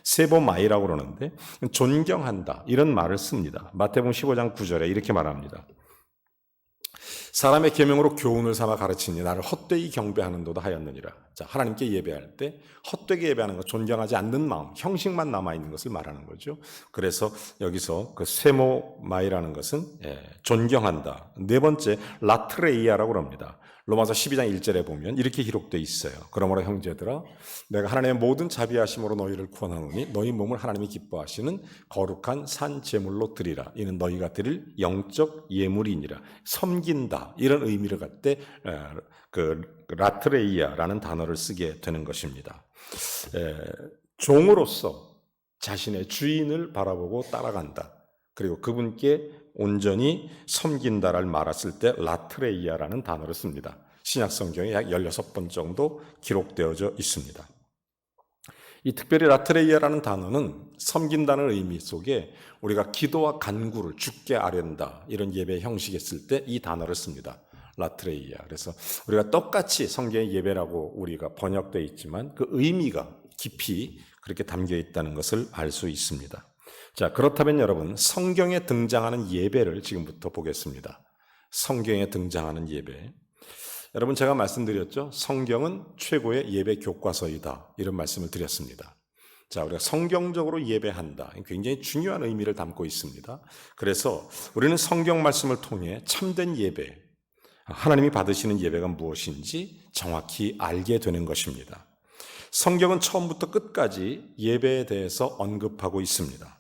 세보마이라고 그러는데 존경한다, 이런 말을 씁니다. 마태복음 15장 9절에 이렇게 말합니다. 사람의 계명으로 교훈을 삼아 가르치니 나를 헛되이 경배하는도다 하였느니라. 자, 하나님께 예배할 때 헛되게 예배하는 것, 존경하지 않는 마음, 형식만 남아있는 것을 말하는 거죠. 그래서 여기서 그 세모마이라는 것은 존경한다. 네 번째, 라트레이아라고 합니다. 로마서 12장 1절에 보면 이렇게 기록되어 있어요. 그러므로 형제들아, 내가 하나님의 모든 자비하심으로 너희를 구원하노니 너희 몸을 하나님이 기뻐하시는 거룩한 산 제물로 드리라. 이는 너희가 드릴 영적 예물이니라. 섬긴다, 이런 의미를 갖대 그 라트레이아라는 단어를 쓰게 되는 것입니다. 종으로서 자신의 주인을 바라보고 따라간다. 그리고 그분께 온전히 섬긴다를 말했을 때 라트레이아라는 단어를 씁니다. 신약 성경에 약 16번 정도 기록되어져 있습니다. 이 특별히 라트레이아라는 단어는 섬긴다는 의미 속에 우리가 기도와 간구를 주께 아련다, 이런 예배 형식에 쓸 때 이 단어를 씁니다. 라트레이아. 그래서 우리가 똑같이 성경의 예배라고 우리가 번역되어 있지만 그 의미가 깊이 그렇게 담겨 있다는 것을 알 수 있습니다. 자, 그렇다면 여러분, 성경에 등장하는 예배를 지금부터 보겠습니다. 성경에 등장하는 예배. 여러분, 제가 말씀드렸죠? 성경은 최고의 예배 교과서이다, 이런 말씀을 드렸습니다. 자, 우리가 성경적으로 예배한다, 굉장히 중요한 의미를 담고 있습니다. 그래서 우리는 성경 말씀을 통해 참된 예배, 하나님이 받으시는 예배가 무엇인지 정확히 알게 되는 것입니다. 성경은 처음부터 끝까지 예배에 대해서 언급하고 있습니다.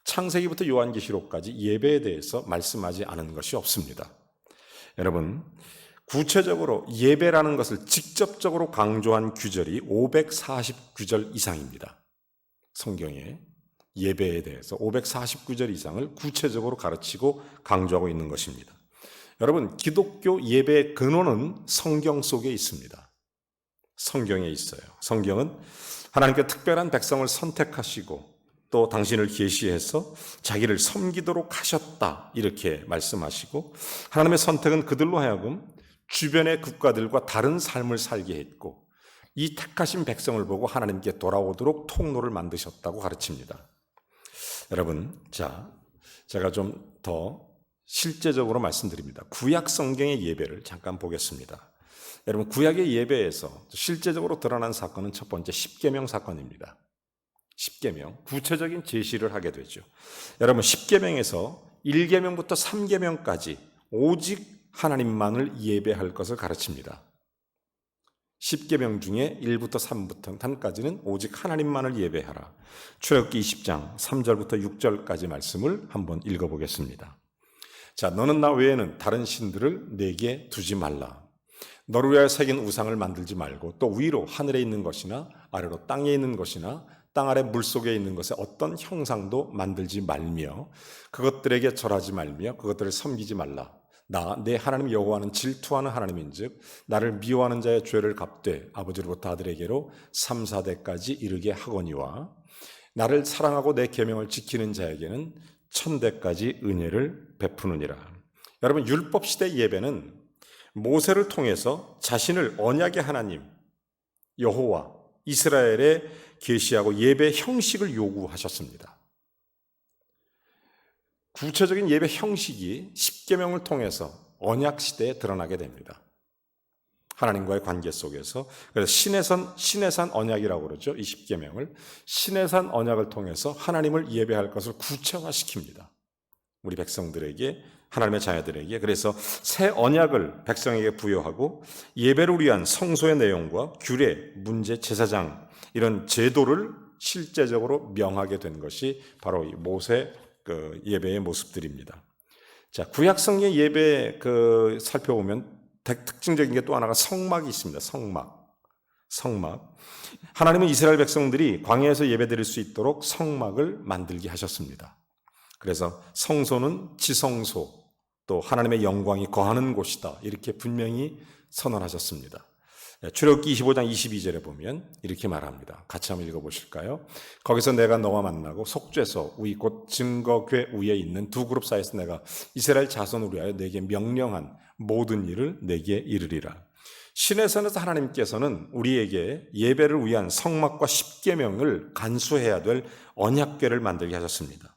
창세기부터 요한계시록까지 예배에 대해서 말씀하지 않은 것이 없습니다. 여러분, 구체적으로 예배라는 것을 직접적으로 강조한 규절이 549절 이상입니다. 성경에 예배에 대해서 549절 이상을 구체적으로 가르치고 강조하고 있는 것입니다. 여러분, 기독교 예배의 근원은 성경 속에 있습니다. 성경에 있어요. 성경은 하나님께 특별한 백성을 선택하시고 또 당신을 계시해서 자기를 섬기도록 하셨다, 이렇게 말씀하시고, 하나님의 선택은 그들로 하여금 주변의 국가들과 다른 삶을 살게 했고, 이 택하신 백성을 보고 하나님께 돌아오도록 통로를 만드셨다고 가르칩니다. 여러분, 자, 제가 좀 더 실제적으로 말씀드립니다. 구약 성경의 예배를 잠깐 보겠습니다. 여러분, 구약의 예배에서 실제적으로 드러난 사건은 첫 번째 십계명 사건입니다. 십계명, 구체적인 제시를 하게 되죠. 여러분, 십계명에서 1계명부터 3계명까지 오직 하나님만을 예배할 것을 가르칩니다. 10계명 중에 1부터 3부터 3까지는 오직 하나님만을 예배하라. 출애굽기 20장 3절부터 6절까지 말씀을 한번 읽어보겠습니다. 자, 너는 나 외에는 다른 신들을 내게 두지 말라. 너를 위하여 새긴 우상을 만들지 말고 또 위로 하늘에 있는 것이나 아래로 땅에 있는 것이나 땅 아래 물속에 있는 것에 어떤 형상도 만들지 말며 그것들에게 절하지 말며 그것들을 섬기지 말라. 나 내 하나님 여호와는 질투하는 하나님인즉 나를 미워하는 자의 죄를 갚되 아버지로부터 아들에게로 3, 4대까지 이르게 하거니와 나를 사랑하고 내 계명을 지키는 자에게는 1000대까지 은혜를 베푸느니라. 여러분, 율법 시대 예배는 모세를 통해서 자신을 언약의 하나님 여호와 이스라엘에 계시하고 예배 형식을 요구하셨습니다. 구체적인 예배 형식이 십계명을 통해서 언약 시대에 드러나게 됩니다. 하나님과의 관계 속에서. 그래서 신의 산 언약이라고 그러죠. 이 십계명을 신의 산 언약을 통해서 하나님을 예배할 것을 구체화시킵니다. 우리 백성들에게, 하나님의 자녀들에게. 그래서 새 언약을 백성에게 부여하고 예배를 위한 성소의 내용과 규례, 문제, 제사장 이런 제도를 실제적으로 명하게 된 것이 바로 이 모세 예배의 모습들입니다. 자, 구약성의 예배 살펴보면 특징적인 게 또 하나가 성막이 있습니다. 성막. 하나님은 이스라엘 백성들이 광야에서 예배드릴 수 있도록 성막을 만들게 하셨습니다. 그래서 성소는 지성소, 또 하나님의 영광이 거하는 곳이다. 이렇게 분명히 선언하셨습니다. 출애굽기 25장 22절에 보면 이렇게 말합니다. 같이 한번 읽어보실까요? 거기서 내가 너와 만나고 속죄소 위 곧 증거궤 위에 있는 두 그룹 사이에서 내가 이스라엘 자손을 위하여 내게 명령한 모든 일을 내게 이르리라. 신의 산에서 하나님께서는 우리에게 예배를 위한 성막과 십계명을 간수해야 될 언약궤를 만들게 하셨습니다.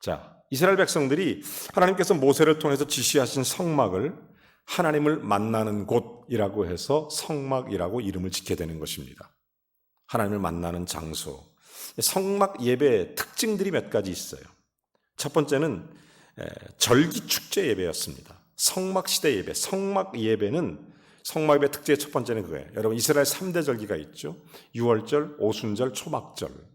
자, 이스라엘 백성들이 하나님께서 모세를 통해서 지시하신 성막을 하나님을 만나는 곳이라고 해서 성막이라고 이름을 짓게 되는 것입니다. 하나님을 만나는 장소. 성막 예배의 특징들이 몇 가지 있어요. 첫 번째는 절기 축제 예배였습니다. 성막 시대 예배. 성막 예배 특제의 첫 번째는 그거예요. 여러분, 이스라엘 3대 절기가 있죠. 유월절, 오순절, 초막절.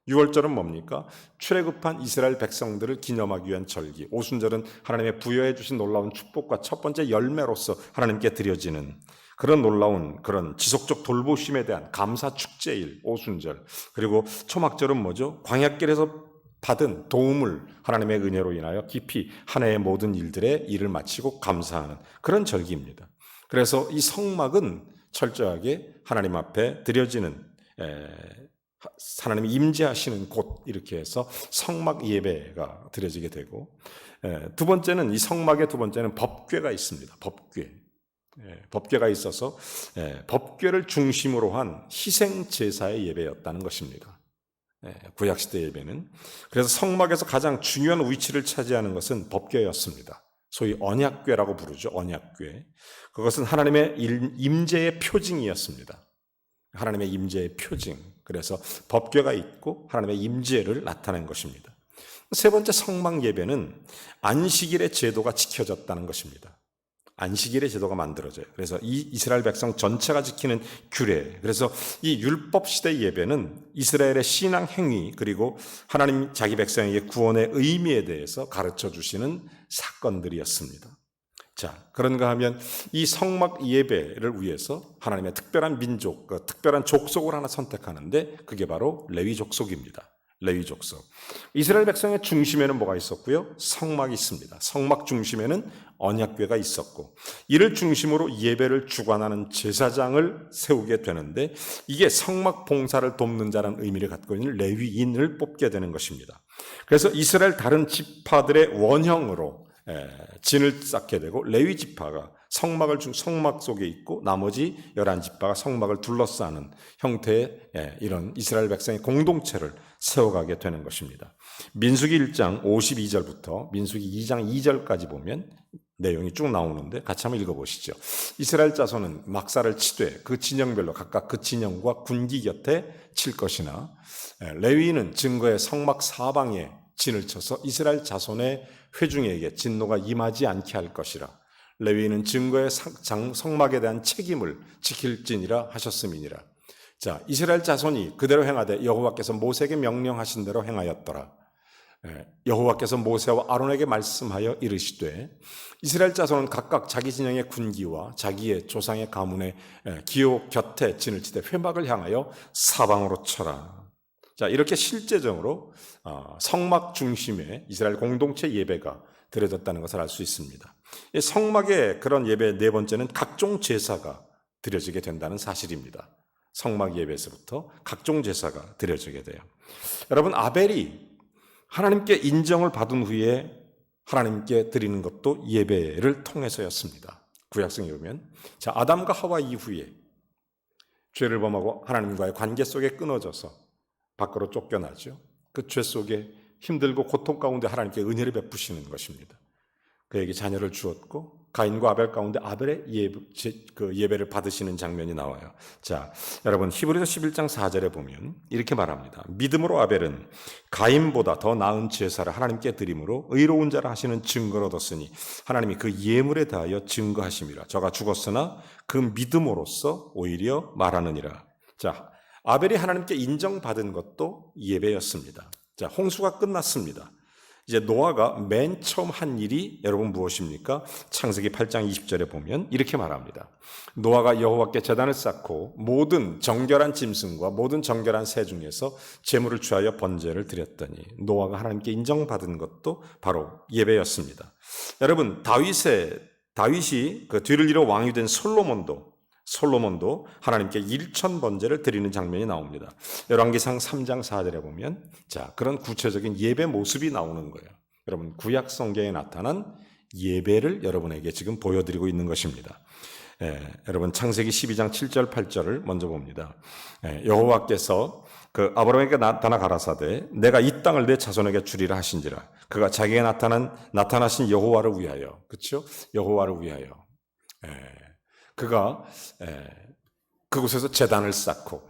유월절은 뭡니까? 출애굽한 이스라엘 백성들을 기념하기 위한 절기. 오순절은 하나님의 부여해 주신 놀라운 축복과 첫 번째 열매로서 하나님께 드려지는 그런 놀라운 그런 지속적 돌보심에 대한 감사 축제일 오순절. 그리고 초막절은 뭐죠? 광야길에서 받은 도움을 하나님의 은혜로 인하여 깊이 한 해의 모든 일을 마치고 감사하는 그런 절기입니다. 그래서 이 성막은 철저하게 하나님 앞에 드려지는 하나님이 임재하시는 곳, 이렇게 해서 성막 예배가 드려지게 되고, 두 번째는 이 성막의 두 번째는 법궤가 있습니다. 법궤가 있어서 법궤를 중심으로 한 희생 제사의 예배였다는 것입니다. 구약시대 예배는. 그래서 성막에서 가장 중요한 위치를 차지하는 것은 법궤였습니다. 소위 언약궤라고 부르죠. 언약궤. 그것은 하나님의 임재의 표징이었습니다. 하나님의 임재의 표징. 그래서 법궤가 있고 하나님의 임재를 나타낸 것입니다. 세 번째 성막 예배는 안식일의 제도가 지켜졌다는 것입니다. 안식일의 제도가 만들어져요. 그래서 이 이스라엘 백성 전체가 지키는 규례. 그래서 이 율법 시대 예배는 이스라엘의 신앙 행위 그리고 하나님 자기 백성에게 구원의 의미에 대해서 가르쳐 주시는 사건들이었습니다. 자, 그런가 하면 이 성막 예배를 위해서 하나님의 특별한 민족, 특별한 족속을 하나 선택하는데 그게 바로 레위 족속입니다. 레위 족속. 이스라엘 백성의 중심에는 뭐가 있었고요? 성막이 있습니다. 성막 중심에는 언약궤가 있었고 이를 중심으로 예배를 주관하는 제사장을 세우게 되는데 이게 성막 봉사를 돕는 자라는 의미를 갖고 있는 레위인을 뽑게 되는 것입니다. 그래서 이스라엘 다른 지파들의 원형으로 진을 쌓게 되고 레위 지파가 성막 속에 있고 나머지 11지파가 성막을 둘러싸는 형태의 이런 이스라엘 백성의 공동체를 세워가게 되는 것입니다. 민수기 1장 52절부터 민수기 2장 2절까지 보면 내용이 쭉 나오는데 같이 한번 읽어보시죠. 이스라엘 자손은 막사를 치되 그 진영별로 각각 그 진영과 군기 곁에 칠 것이나 레위인은 증거의 성막 사방에 진을 쳐서 이스라엘 자손의 회중에게 진노가 임하지 않게 할 것이라. 레위인은 증거의 성막에 대한 책임을 지킬지니라 하셨음이니라. 자, 이스라엘 자손이 그대로 행하되 여호와께서 모세에게 명령하신 대로 행하였더라. 여호와께서 모세와 아론에게 말씀하여 이르시되 이스라엘 자손은 각각 자기 진영의 군기와 자기의 조상의 가문의 기호 곁에 진을 치되 회막을 향하여 사방으로 쳐라. 자, 이렇게 실제적으로 성막 중심의 이스라엘 공동체 예배가 드려졌다는 것을 알 수 있습니다. 성막의 그런 예배 네 번째는 각종 제사가 드려지게 된다는 사실입니다. 성막 예배에서부터 각종 제사가 드려지게 돼요. 여러분, 아벨이 하나님께 인정을 받은 후에 하나님께 드리는 것도 예배를 통해서였습니다. 구약성에 보면 아담과 하와 이후에 죄를 범하고 하나님과의 관계 속에 끊어져서 밖으로 쫓겨나죠. 그 죄 속에 힘들고 고통 가운데 하나님께 은혜를 베푸시는 것입니다. 그에게 자녀를 주었고 가인과 아벨 가운데 아벨의 예배를 받으시는 장면이 나와요. 자, 여러분 히브리서 11장 4절에 보면 이렇게 말합니다. 믿음으로 아벨은 가인보다 더 나은 제사를 하나님께 드림으로 의로운 자라 하시는 증거를 얻었으니 하나님이 그 예물에 대하여 증거하심이라. 저가 죽었으나 그 믿음으로써 오히려 말하느니라. 자, 아벨이 하나님께 인정받은 것도 예배였습니다. 자, 홍수가 끝났습니다. 이제 노아가 맨 처음 한 일이 여러분 무엇입니까? 창세기 8장 20절에 보면 이렇게 말합니다. 노아가 여호와께 제단을 쌓고 모든 정결한 짐승과 모든 정결한 새 중에서 제물을 취하여 번제를 드렸더니 노아가 하나님께 인정받은 것도 바로 예배였습니다. 여러분, 다윗이 그 뒤를 이어 왕이 된 솔로몬도 하나님께 일천 번제를 드리는 장면이 나옵니다. 열왕기상 3장 4절에 보면 그런 구체적인 예배 모습이 나오는 거예요. 여러분, 구약 성경에 나타난 예배를 여러분에게 지금 보여드리고 있는 것입니다. 여러분, 창세기 12장 7절 8절을 먼저 봅니다. 여호와께서 그 아브라함에게 나타나 가라사대 내가 이 땅을 내 자손에게 주리라 하신지라. 그가 자기에게 나타나신 여호와를 위하여, 그렇죠? 여호와를 위하여. 그가 그곳에서 제단을 쌓고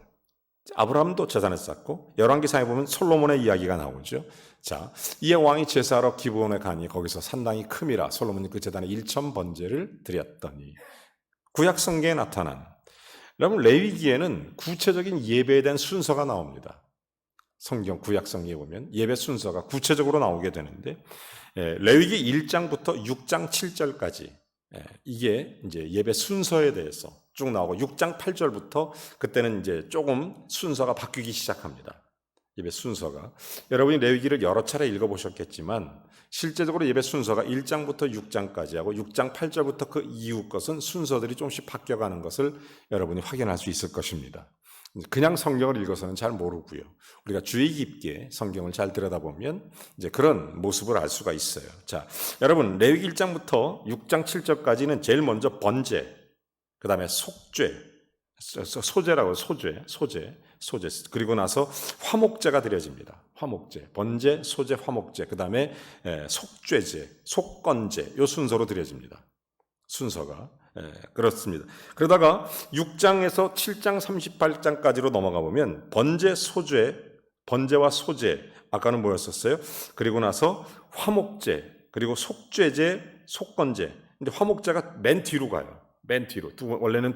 아브라함도 제단을 쌓고 열왕기상에 보면 솔로몬의 이야기가 나오죠. 자, 이에 왕이 제사하러 기브온에 가니 거기서 산당이 큼이라 솔로몬이 그 제단에 1천 번제를 드렸더니 구약 성경에 나타난 여러분 레위기에는 구체적인 예배에 대한 순서가 나옵니다. 성경 구약 성경에 보면 예배 순서가 구체적으로 나오게 되는데 레위기 1장부터 6장 7절까지 이게 이제 예배 순서에 대해서 쭉 나오고 6장 8절부터 그때는 이제 조금 순서가 바뀌기 시작합니다. 예배 순서가. 여러분이 레위기를 여러 차례 읽어보셨겠지만 실제적으로 예배 순서가 1장부터 6장까지 하고 6장 8절부터 그 이후 것은 순서들이 조금씩 바뀌어가는 것을 여러분이 확인할 수 있을 것입니다. 그냥 성경을 읽어서는 잘 모르고요. 우리가 주의 깊게 성경을 잘 들여다보면 이제 그런 모습을 알 수가 있어요. 자, 여러분 레위기 1장부터 6장 7절까지는 제일 먼저 번제, 그 다음에 속죄, 소제라고 소제, 그리고 나서 화목제가 드려집니다. 화목제, 번제, 소제, 화목제, 그 다음에 속죄제, 속건제, 요 순서로 드려집니다. 순서가. 그렇습니다. 그러다가 6장에서 7장 38장까지로 넘어가 보면 번제와 소제, 아까는 뭐였었어요? 그리고 나서 화목제, 그리고 속죄제, 속건제. 근데 화목제가 맨 뒤로 가요. 맨 뒤로. 원래는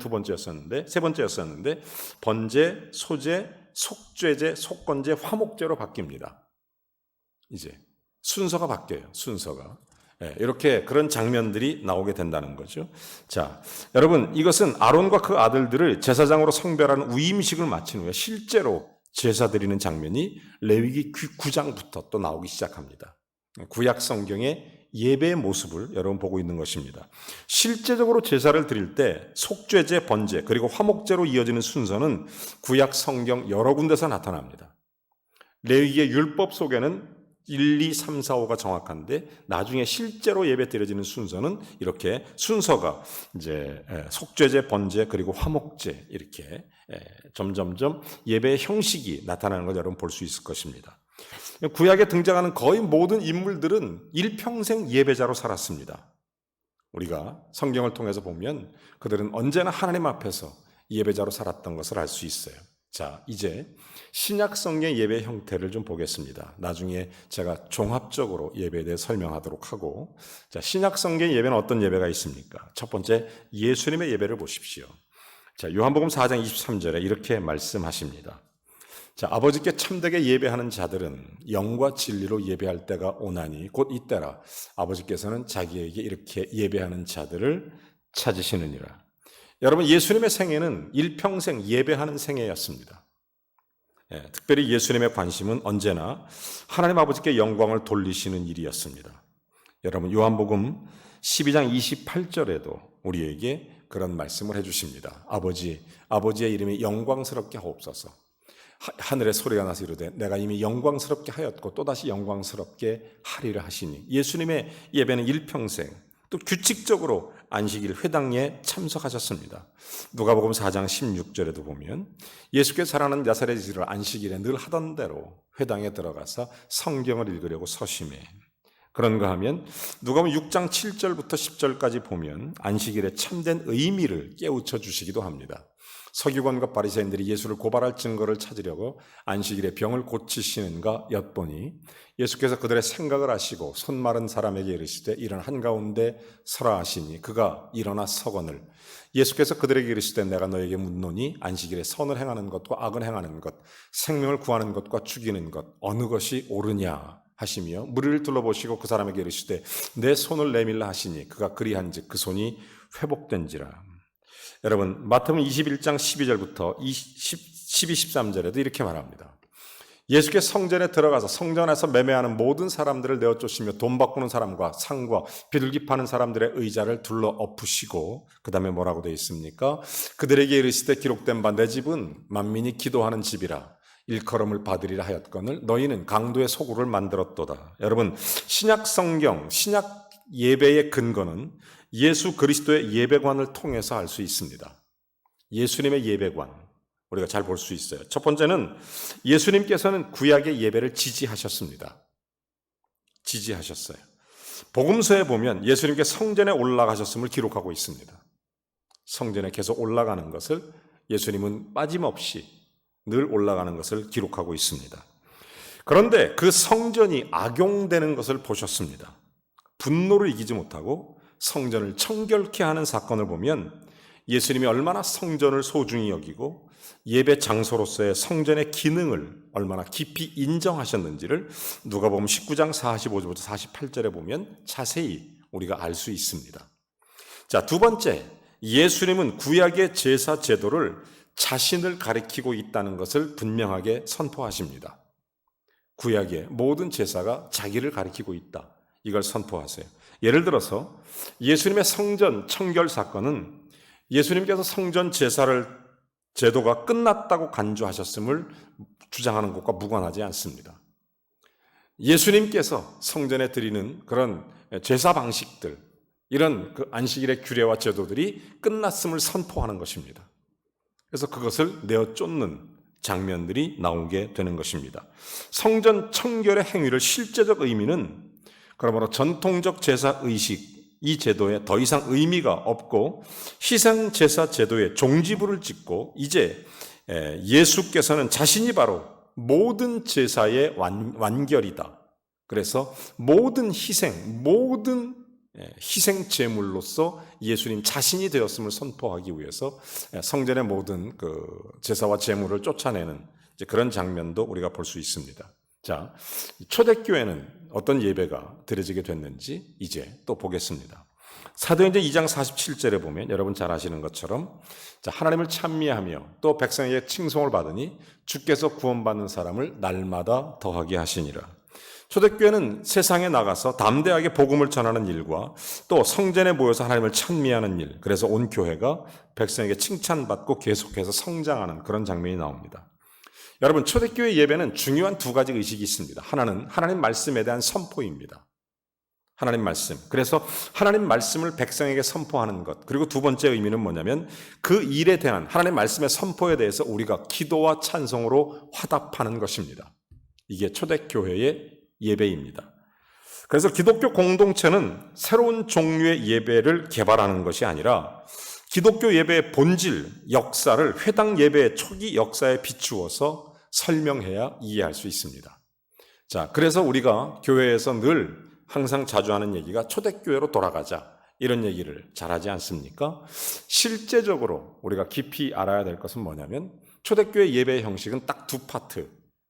세 번째였었는데 번제, 소제, 속죄제, 속건제, 화목제로 바뀝니다. 이제 순서가 바뀌어요. 순서가. 이렇게 그런 장면들이 나오게 된다는 거죠. 자, 여러분 이것은 아론과 그 아들들을 제사장으로 성별하는 위임식을 마친 후에 실제로 제사 드리는 장면이 레위기 9장부터 또 나오기 시작합니다. 구약 성경의 예배의 모습을 여러분 보고 있는 것입니다. 실제적으로 제사를 드릴 때 속죄제, 번제, 그리고 화목제로 이어지는 순서는 구약 성경 여러 군데서 나타납니다. 레위기의 율법 속에는 1, 2, 3, 4, 5가 정확한데 나중에 실제로 예배 드려지는 순서는 이렇게 순서가 이제 속죄제, 번제, 그리고 화목제 이렇게 점점점 예배의 형식이 나타나는 걸 여러분 볼 수 있을 것입니다. 구약에 등장하는 거의 모든 인물들은 일평생 예배자로 살았습니다. 우리가 성경을 통해서 보면 그들은 언제나 하나님 앞에서 예배자로 살았던 것을 알 수 있어요. 자, 이제 신약 성경 예배 형태를 좀 보겠습니다. 나중에 제가 종합적으로 예배에 대해 설명하도록 하고, 자, 신약 성경 예배는 어떤 예배가 있습니까? 첫 번째, 예수님의 예배를 보십시오. 자, 요한복음 4장 23절에 이렇게 말씀하십니다. 자, 아버지께 참되게 예배하는 자들은 영과 진리로 예배할 때가 오나니 곧 이때라. 아버지께서는 자기에게 이렇게 예배하는 자들을 찾으시느니라. 여러분, 예수님의 생애는 일평생 예배하는 생애였습니다. 특별히 예수님의 관심은 언제나 하나님 아버지께 영광을 돌리시는 일이었습니다. 여러분, 요한복음 12장 28절에도 우리에게 그런 말씀을 해주십니다. 아버지의 이름이 영광스럽게 하옵소서. 하늘에 소리가 나서 이르되 내가 이미 영광스럽게 하였고 또다시 영광스럽게 하리라 하시니, 예수님의 예배는 일평생 또 규칙적으로 안식일 회당에 참석하셨습니다. 누가복음 4장 16절에도 보면 예수께서 살아난 나사렛을 안식일에 늘 하던 대로 회당에 들어가서 성경을 읽으려고 서심해. 그런가 하면 누가복음 6장 7절부터 10절까지 보면 안식일의 참된 의미를 깨우쳐 주시기도 합니다. 서기관과 바리새인들이 예수를 고발할 증거를 찾으려고 안식일에 병을 고치시는가 엿보니 예수께서 그들의 생각을 아시고 손 마른 사람에게 이르시되 이런 한가운데 서라 하시니 그가 일어나 서거늘 예수께서 그들에게 이르시되 내가 너에게 묻노니 안식일에 선을 행하는 것과 악을 행하는 것, 생명을 구하는 것과 죽이는 것 어느 것이 옳으냐 하시며 무리를 둘러보시고 그 사람에게 이르시되 내 손을 내밀라 하시니 그가 그리한즉 그 손이 회복된지라. 여러분, 마태복음 21장 12절부터 12, 13절에도 이렇게 말합니다. 예수께서 성전에 들어가서 성전에서 매매하는 모든 사람들을 내어 쫓으며 돈 바꾸는 사람과 상과 비둘기 파는 사람들의 의자를 둘러 엎으시고, 그 다음에 뭐라고 되어 있습니까? 그들에게 이르시되 기록된 바 내 집은 만민이 기도하는 집이라 일컬음을 받으리라 하였거늘 너희는 강도의 소굴을 만들었도다. 여러분, 신약 성경, 신약 예배의 근거는 예수 그리스도의 예배관을 통해서 알 수 있습니다. 예수님의 예배관, 우리가 잘 볼 수 있어요. 첫 번째는 예수님께서는 구약의 예배를 지지하셨습니다. 지지하셨어요. 복음서에 보면 예수님께 성전에 올라가셨음을 기록하고 있습니다. 성전에 계속 올라가는 것을 예수님은 빠짐없이 늘 올라가는 것을 기록하고 있습니다. 그런데 그 성전이 악용되는 것을 보셨습니다. 분노를 이기지 못하고 성전을 청결케 하는 사건을 보면 예수님이 얼마나 성전을 소중히 여기고 예배 장소로서의 성전의 기능을 얼마나 깊이 인정하셨는지를 누가복음 19장 45절부터 48절에 보면 자세히 우리가 알 수 있습니다. 자, 두 번째, 예수님은 구약의 제사 제도를 자신을 가리키고 있다는 것을 분명하게 선포하십니다. 구약의 모든 제사가 자기를 가리키고 있다. 이걸 선포하세요. 예를 들어서 예수님의 성전 청결 사건은 예수님께서 성전 제도가 끝났다고 간주하셨음을 주장하는 것과 무관하지 않습니다. 예수님께서 성전에 드리는 그런 제사 방식들, 이런 그 안식일의 규례와 제도들이 끝났음을 선포하는 것입니다. 그래서 그것을 내어 쫓는 장면들이 나오게 되는 것입니다. 성전 청결의 행위를 실제적 의미는 그러므로 전통적 제사 의식, 이 제도에 더 이상 의미가 없고 희생 제사 제도에 종지부를 찍고 이제 예수께서는 자신이 바로 모든 제사의 완결이다. 그래서 모든 희생 제물로서 예수님 자신이 되었음을 선포하기 위해서 성전의 모든 그 제사와 제물을 쫓아내는 이제 그런 장면도 우리가 볼 수 있습니다. 자, 초대교회는 어떤 예배가 드려지게 됐는지 이제 또 보겠습니다. 사도행전 2장 47절에 보면 여러분 잘 아시는 것처럼 하나님을 찬미하며 또 백성에게 칭송을 받으니 주께서 구원받는 사람을 날마다 더하게 하시니라. 초대교회는 세상에 나가서 담대하게 복음을 전하는 일과 또 성전에 모여서 하나님을 찬미하는 일, 그래서 온 교회가 백성에게 칭찬받고 계속해서 성장하는 그런 장면이 나옵니다. 여러분, 초대교회 예배는 중요한 두 가지 의식이 있습니다. 하나는 하나님 말씀에 대한 선포입니다. 하나님 말씀. 그래서 하나님 말씀을 백성에게 선포하는 것. 그리고 두 번째 의미는 뭐냐면 그 일에 대한 하나님 말씀의 선포에 대해서 우리가 기도와 찬송으로 화답하는 것입니다. 이게 초대교회의 예배입니다. 그래서 기독교 공동체는 새로운 종류의 예배를 개발하는 것이 아니라 기독교 예배의 본질, 역사를 회당 예배의 초기 역사에 비추어서 설명해야 이해할 수 있습니다. 자, 그래서 우리가 교회에서 늘 항상 자주 하는 얘기가 초대교회로 돌아가자, 이런 얘기를 잘 하지 않습니까? 실제적으로 우리가 깊이 알아야 될 것은 뭐냐면 초대교회 예배의 형식은 딱 두 파트.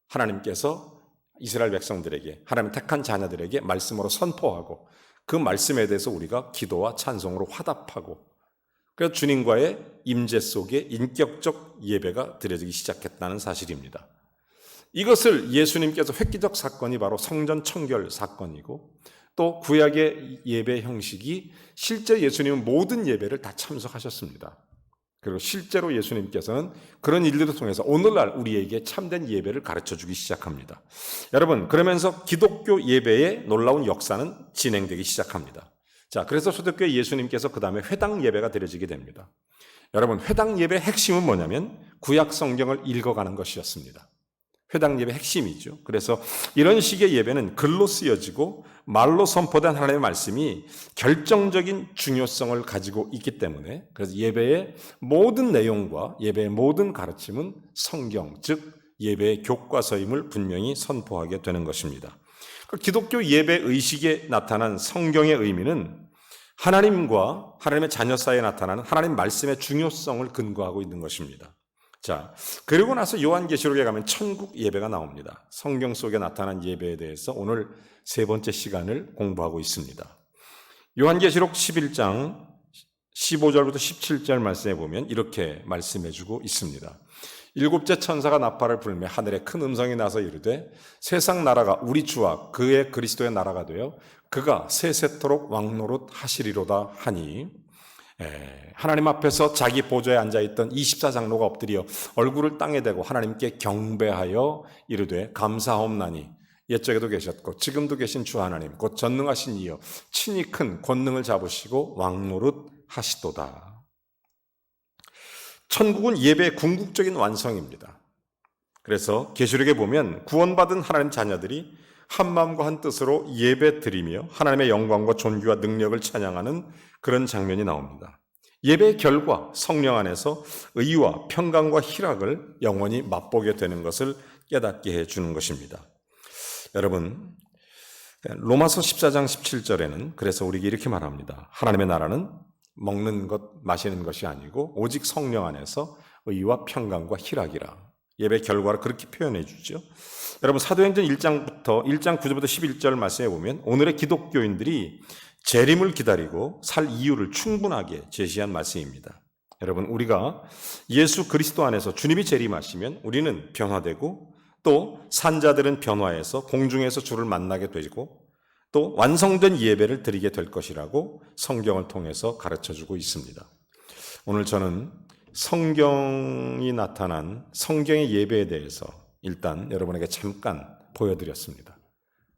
하나님께서 이스라엘 백성들에게, 하나님 택한 자녀들에게 말씀으로 선포하고 그 말씀에 대해서 우리가 기도와 찬송으로 화답하고, 그래서 주님과의 임재 속에 인격적 예배가 드려지기 시작했다는 사실입니다. 이것을 예수님께서 획기적 사건이 바로 성전 청결 사건이고, 또 구약의 예배 형식이 실제 예수님은 모든 예배를 다 참석하셨습니다. 그리고 실제로 예수님께서는 그런 일들을 통해서 오늘날 우리에게 참된 예배를 가르쳐주기 시작합니다. 여러분, 그러면서 기독교 예배의 놀라운 역사는 진행되기 시작합니다. 자, 그래서 초대교회 예수님께서 그 다음에 회당 예배가 드려지게 됩니다. 여러분, 회당 예배의 핵심은 뭐냐면 구약 성경을 읽어가는 것이었습니다. 회당 예배 핵심이죠. 그래서 이런 식의 예배는 글로 쓰여지고 말로 선포된 하나님의 말씀이 결정적인 중요성을 가지고 있기 때문에, 그래서 예배의 모든 내용과 예배의 모든 가르침은 성경, 즉 예배의 교과서임을 분명히 선포하게 되는 것입니다. 기독교 예배 의식에 나타난 성경의 의미는 하나님과 하나님의 자녀 사이에 나타나는 하나님 말씀의 중요성을 근거하고 있는 것입니다. 자, 그리고 나서 요한계시록에 가면 천국 예배가 나옵니다. 성경 속에 나타난 예배에 대해서 오늘 세 번째 시간을 공부하고 있습니다. 요한계시록 11장 15절부터 17절 말씀해 보면 이렇게 말씀해주고 있습니다. 일곱째 천사가 나팔을 불며 하늘에 큰 음성이 나서 이르되 세상 나라가 우리 주와 그의 그리스도의 나라가 되어 그가 세세토록 왕노릇 하시리로다 하니, 하나님 앞에서 자기 보좌에 앉아있던 24장로가 엎드려 얼굴을 땅에 대고 하나님께 경배하여 이르되 감사하옵나니 옛적에도 계셨고 지금도 계신 주 하나님 곧 전능하신 이여 친히 큰 권능을 잡으시고 왕노릇 하시도다. 천국은 예배의 궁극적인 완성입니다. 그래서 계시록에 보면 구원받은 하나님 자녀들이 한 마음과 한 뜻으로 예배 드리며 하나님의 영광과 존귀와 능력을 찬양하는 그런 장면이 나옵니다. 예배의 결과 성령 안에서 의와 평강과 희락을 영원히 맛보게 되는 것을 깨닫게 해주는 것입니다. 여러분, 로마서 14장 17절에는 그래서 우리에게 이렇게 말합니다. 하나님의 나라는 먹는 것, 마시는 것이 아니고 오직 성령 안에서 의와 평강과 희락이라. 예배 결과를 그렇게 표현해 주죠. 여러분, 사도행전 1장 9절부터 11절 말씀해 보면 오늘의 기독교인들이 재림을 기다리고 살 이유를 충분하게 제시한 말씀입니다. 여러분, 우리가 예수 그리스도 안에서 주님이 재림하시면 우리는 변화되고 또 산자들은 변화해서 공중에서 주를 만나게 되고 또 완성된 예배를 드리게 될 것이라고 성경을 통해서 가르쳐주고 있습니다. 오늘 저는 성경이 나타난 성경의 예배에 대해서 일단 여러분에게 잠깐 보여드렸습니다.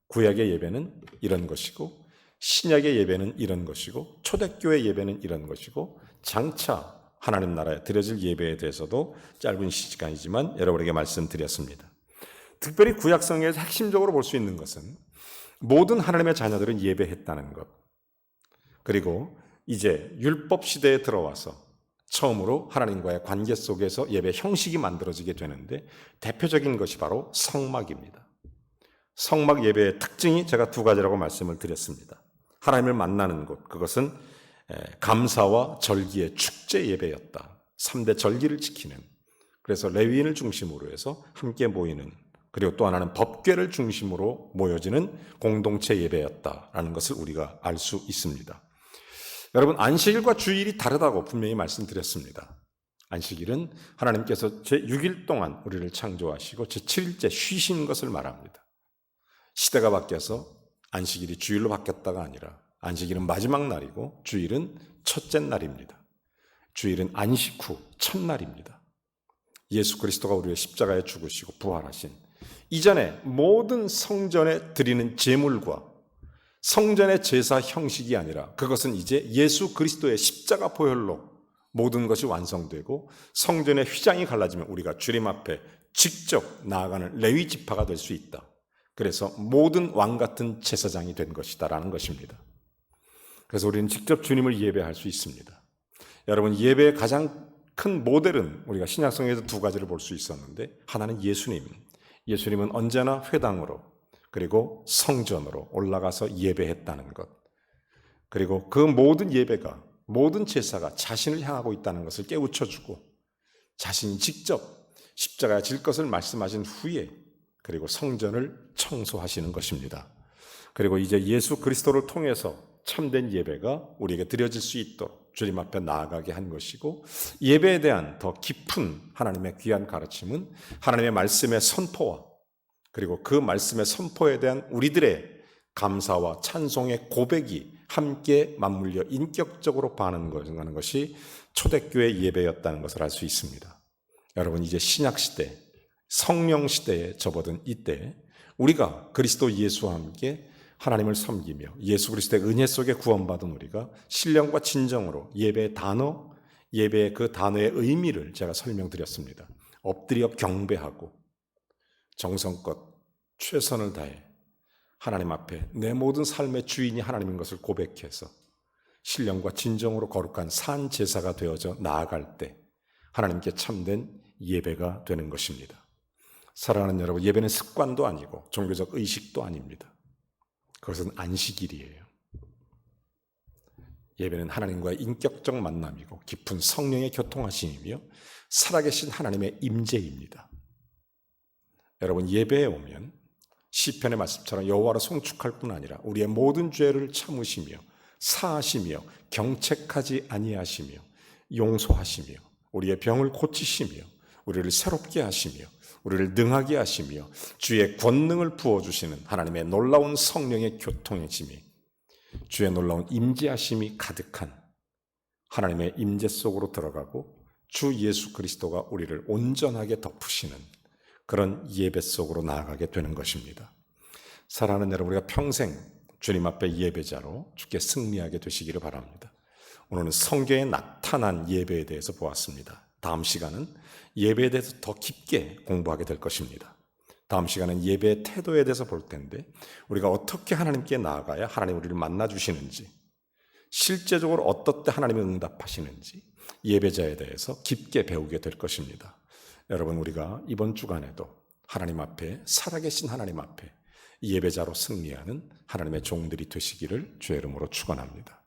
구약의 예배는 이런 것이고 신약의 예배는 이런 것이고 초대교회 예배는 이런 것이고 장차 하나님 나라에 드려질 예배에 대해서도 짧은 시간이지만 여러분에게 말씀드렸습니다. 특별히 구약 성경에서 핵심적으로 볼 수 있는 것은 모든 하나님의 자녀들은 예배했다는 것, 그리고 이제 율법 시대에 들어와서 처음으로 하나님과의 관계 속에서 예배 형식이 만들어지게 되는데 대표적인 것이 바로 성막입니다. 성막 예배의 특징이 제가 두 가지라고 말씀을 드렸습니다. 하나님을 만나는 곳, 그것은 감사와 절기의 축제 예배였다. 3대 절기를 지키는, 그래서 레위인을 중심으로 해서 함께 모이는, 그리고 또 하나는 법궤를 중심으로 모여지는 공동체 예배였다라는 것을 우리가 알 수 있습니다. 여러분, 안식일과 주일이 다르다고 분명히 말씀드렸습니다. 안식일은 하나님께서 제6일 동안 우리를 창조하시고 제7일째 쉬신 것을 말합니다. 시대가 바뀌어서 안식일이 주일로 바뀌었다가 아니라 안식일은 마지막 날이고 주일은 첫째 날입니다. 주일은 안식 후 첫날입니다. 예수 그리스도가 우리의 십자가에 죽으시고 부활하신 이전에 모든 성전에 드리는 제물과 성전의 제사 형식이 아니라 그것은 이제 예수 그리스도의 십자가 보혈로 모든 것이 완성되고 성전의 휘장이 갈라지면 우리가 주님 앞에 직접 나아가는 레위 지파가 될 수 있다. 그래서 모든 왕 같은 제사장이 된 것이다라는 것입니다. 그래서 우리는 직접 주님을 예배할 수 있습니다. 여러분, 예배의 가장 큰 모델은 우리가 신약성경에서 두 가지를 볼 수 있었는데, 하나는 예수님은 언제나 회당으로 그리고 성전으로 올라가서 예배했다는 것, 그리고 그 모든 예배가, 모든 제사가 자신을 향하고 있다는 것을 깨우쳐주고 자신이 직접 십자가에 질 것을 말씀하신 후에 그리고 성전을 청소하시는 것입니다. 그리고 이제 예수 그리스도를 통해서 참된 예배가 우리에게 드려질 수 있도록 주님 앞에 나아가게 한 것이고, 예배에 대한 더 깊은 하나님의 귀한 가르침은 하나님의 말씀의 선포와 그리고 그 말씀의 선포에 대한 우리들의 감사와 찬송의 고백이 함께 맞물려 인격적으로 반응하는 것이 초대교회 예배였다는 것을 알 수 있습니다. 여러분, 이제 신약시대, 성령시대에 접어든 이때 우리가 그리스도 예수와 함께 하나님을 섬기며 예수 그리스도의 은혜 속에 구원받은 우리가 신령과 진정으로 예배의 단어, 예배의 그 단어의 의미를 제가 설명드렸습니다. 엎드려 경배하고 정성껏 최선을 다해 하나님 앞에 내 모든 삶의 주인이 하나님인 것을 고백해서 신령과 진정으로 거룩한 산 제사가 되어져 나아갈 때 하나님께 참된 예배가 되는 것입니다. 사랑하는 여러분, 예배는 습관도 아니고 종교적 의식도 아닙니다. 그것은 안식일이에요. 예배는 하나님과의 인격적 만남이고 깊은 성령의 교통하심이며 살아계신 하나님의 임재입니다. 여러분, 예배에 오면 시편의 말씀처럼 여호와를 송축할 뿐 아니라 우리의 모든 죄를 참으시며 사하시며 경책하지 아니하시며 용서하시며 우리의 병을 고치시며 우리를 새롭게 하시며 우리를 능하게 하시며 주의 권능을 부어주시는 하나님의 놀라운 성령의 교통해짐이, 주의 놀라운 임재하심이 가득한 하나님의 임재 속으로 들어가고 주 예수 그리스도가 우리를 온전하게 덮으시는 그런 예배 속으로 나아가게 되는 것입니다. 사랑하는 여러분, 우리가 평생 주님 앞에 예배자로 주께 승리하게 되시기를 바랍니다. 오늘은 성경에 나타난 예배에 대해서 보았습니다. 다음 시간은 예배에 대해서 더 깊게 공부하게 될 것입니다. 다음 시간은 예배의 태도에 대해서 볼 텐데, 우리가 어떻게 하나님께 나아가야 하나님 우리를 만나주시는지, 실제적으로 어떻게 하나님이 응답하시는지 예배자에 대해서 깊게 배우게 될 것입니다. 여러분, 우리가 이번 주간에도 하나님 앞에, 살아계신 하나님 앞에 예배자로 승리하는 하나님의 종들이 되시기를 주의 이름으로 축원합니다.